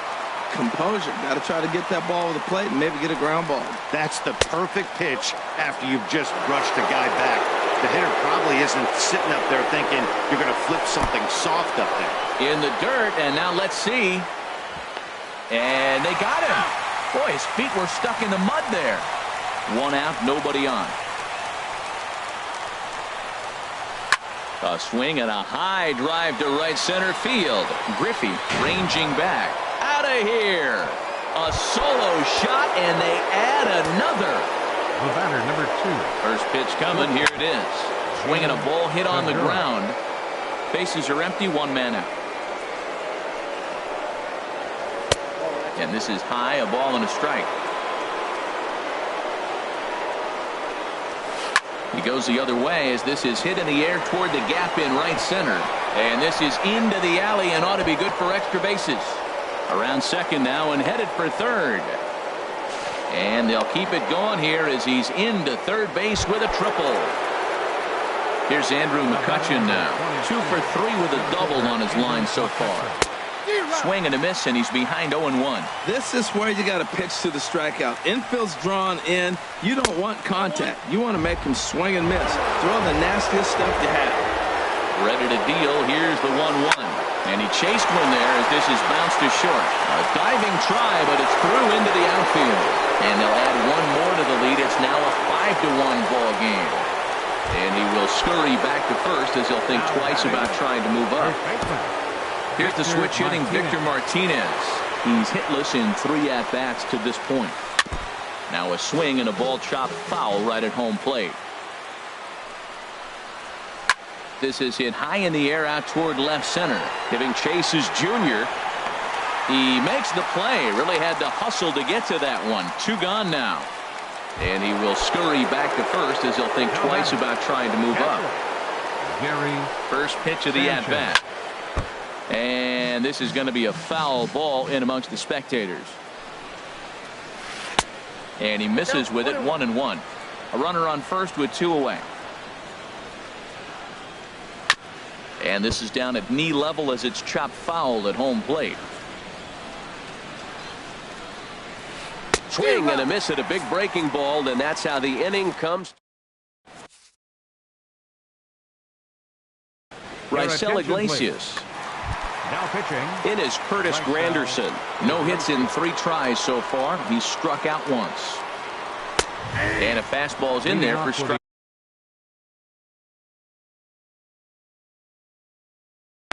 Composure. Got to try to get that ball over the plate and maybe get a ground ball. That's the perfect pitch after you've just brushed a guy back. The hitter probably isn't sitting up there thinking you're going to flip something soft up there. In the dirt, and now let's see. And they got him. Boy, his feet were stuck in the mud there. One out, nobody on. A swing and a high drive to right center field. Griffey ranging back. Out of here. A solo shot, and they add another. The batter, number 2. First pitch coming. Here it is. Swinging a ball hit on the ground. Bases are empty. One man out. And this is high. A ball and a strike. He goes the other way as this is hit in the air toward the gap in right center. And this is into the alley and ought to be good for extra bases. Around second now and headed for third. And they'll keep it going here as he's into third base with a triple. Here's Andrew McCutchen now. 2 for 3 with a double on his line so far. Swing and a miss, and he's behind 0-1. This is where you got to pitch to the strikeout. Infield's drawn in. You don't want contact. You want to make him swing and miss. Throw the nastiest stuff you have. Ready to deal. Here's the 1-1. And he chased one there as this is bounced to short. A diving try, but it's through into the outfield. And they'll add one more to the lead. It's now a 5-1 ball game. And he will scurry back to first as he'll think twice about trying to move up. Here's the switch hitting Victor Martinez. He's hitless in 3 at-bats to this point. Now a swing and a ball chopped foul right at home plate. This is hit high in the air out toward left center. Giving chase is Junior. He makes the play. Really had to hustle to get to that one. 2 gone now. And he will scurry back to first as he'll think twice about trying to move up. First pitch of the at-bat. And this is going to be a foul ball in amongst the spectators. And he misses with it. 1-1. A runner on first with 2 away. And this is down at knee level as it's chopped foul at home plate. Swing and a miss at a big breaking ball, and that's how the inning comes. Raisel Iglesias. Now pitching. In is Curtis Granderson. No hits in 3 tries so far. He's struck out once. And a fastball's in there for strike.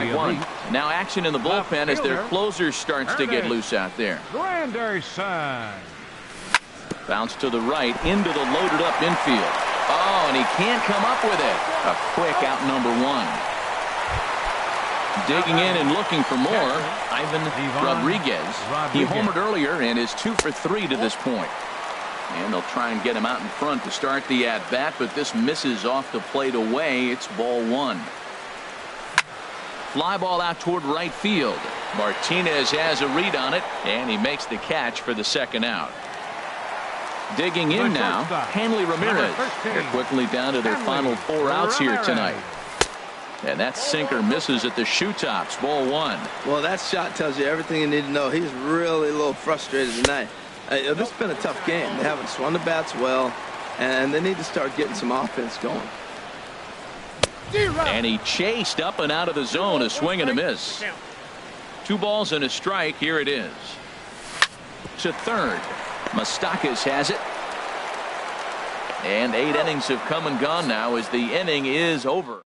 1. Now action in the bullpen as their closer starts to get loose out there. Granderson. Bounce to the right into the loaded up infield. Oh, and he can't come up with it. A quick out number 1. Digging in and looking for more, Ivan Rodriguez. He homered earlier and is 2 for 3 to this point. And they'll try and get him out in front to start the at-bat, but this misses off the plate away. It's ball 1. Fly ball out toward right field. Martinez has a read on it, and he makes the catch for the second out. Digging in now, Hanley Ramirez. They're quickly down to their final 4 outs here tonight. And that sinker misses at the shoe tops. Ball 1. Well, that shot tells you everything you need to know. He's really a little frustrated tonight. This has been a tough game. They haven't swung the bats well, and they need to start getting some offense going. And he chased up and out of the zone. A swing and a miss. 2 balls and a strike. Here it is. To third. Moustakas has it. And 8 innings have come and gone now as the inning is over.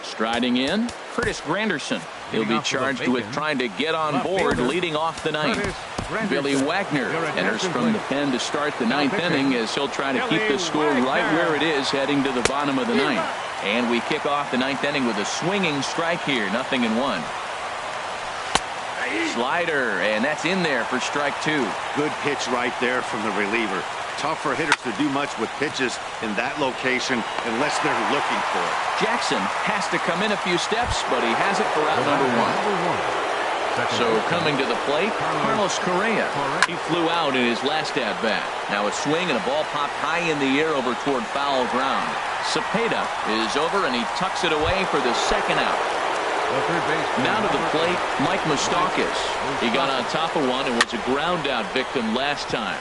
Striding in, Curtis Granderson. He'll be charged with trying to get on board leading off the 9th. Billy Wagner enters from the pen to start the 9th inning as he'll try to keep the score right where it is heading to the bottom of the 9th. And we kick off the 9th inning with a swinging strike here, 0-1. Slider, and that's in there for strike 2. Good pitch right there from the reliever. Tough for hitters to do much with pitches in that location unless they're looking for it. Jackson has to come in a few steps, but he has it for out number 1. So coming to the plate, Carlos Correa. He flew out in his last at-bat. Now a swing and a ball popped high in the air over toward foul ground. Cepeda is over and he tucks it away for the second out. Now to the plate, Mike Moustakas. He got on top of one and was a ground out victim last time.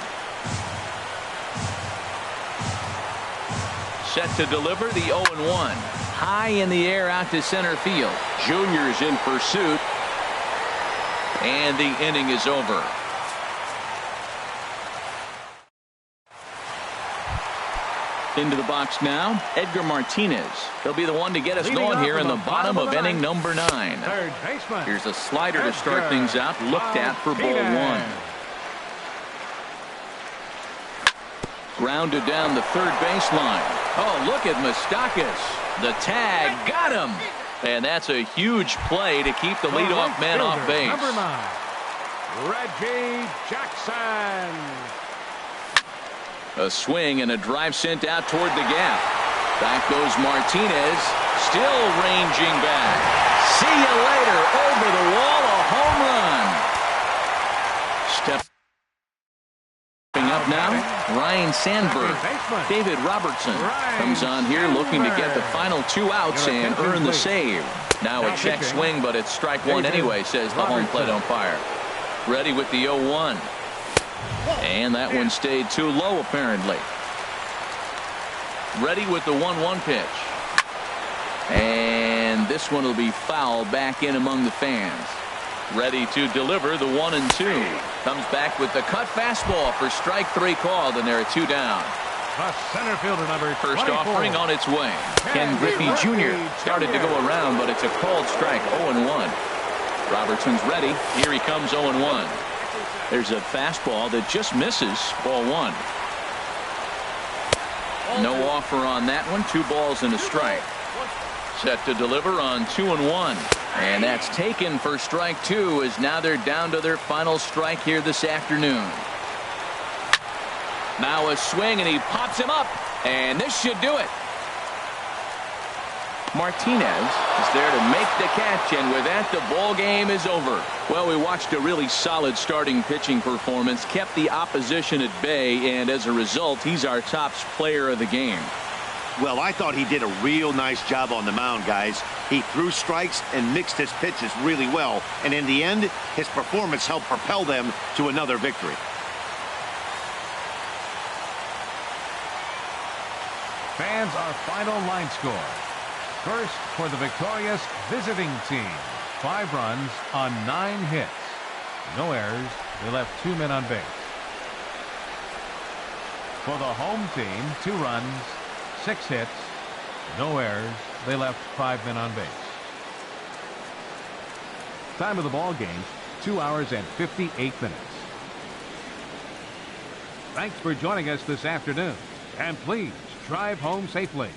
Set to deliver the 0-1. High in the air out to center field. Junior's in pursuit. And the inning is over. Into the box now, Edgar Martinez. He'll be the one to get us going here in the bottom of inning number 9. Here's a slider to start things out, looked at for ball 1. Grounded down the third baseline. Oh, look at Moustakas. The tag got him. And that's a huge play to keep the leadoff man off base. Number 9, Reggie Jackson. A swing and a drive sent out toward the gap. Back goes Martinez. Still ranging back. See you later. Over the wall, a home run. Stepping up now, Ryan Sandberg. David Robertson comes on here looking to get the final 2 outs and earn the save. Now a check swing, but it's strike 1 anyway, says the home plate umpire. Ready with the 0-1. And that one stayed too low, apparently. Ready with the 1-1 pitch. And this one will be foul back in among the fans. Ready to deliver the 1-2. Comes back with the cut fastball for strike 3 called, and there are 2 down. The center fielder number First offering on its way. Ken Griffey Jr. started to go around, but it's a called strike, 0-1. Robertson's ready. Here he comes, 0-1. There's a fastball that just misses, ball 1. No offer on that one. 2 balls and a strike. Set to deliver on 2-1. And that's taken for strike 2 as now they're down to their final strike here this afternoon. Now a swing and he pops him up. And this should do it. Martinez is there to make the catch, and with that, the ball game is over. Well, we watched a really solid starting pitching performance, kept the opposition at bay, and as a result, he's our top player of the game. Well, I thought he did a real nice job on the mound, guys. He threw strikes and mixed his pitches really well, and in the end, his performance helped propel them to another victory. Fans, our final line score. First, for the victorious visiting team, 5 runs on 9 hits. No errors. They left 2 men on base. For the home team, 2 runs, 6 hits. No errors. They left 5 men on base. Time of the ball game, 2 hours and 58 minutes. Thanks for joining us this afternoon. And please drive home safely.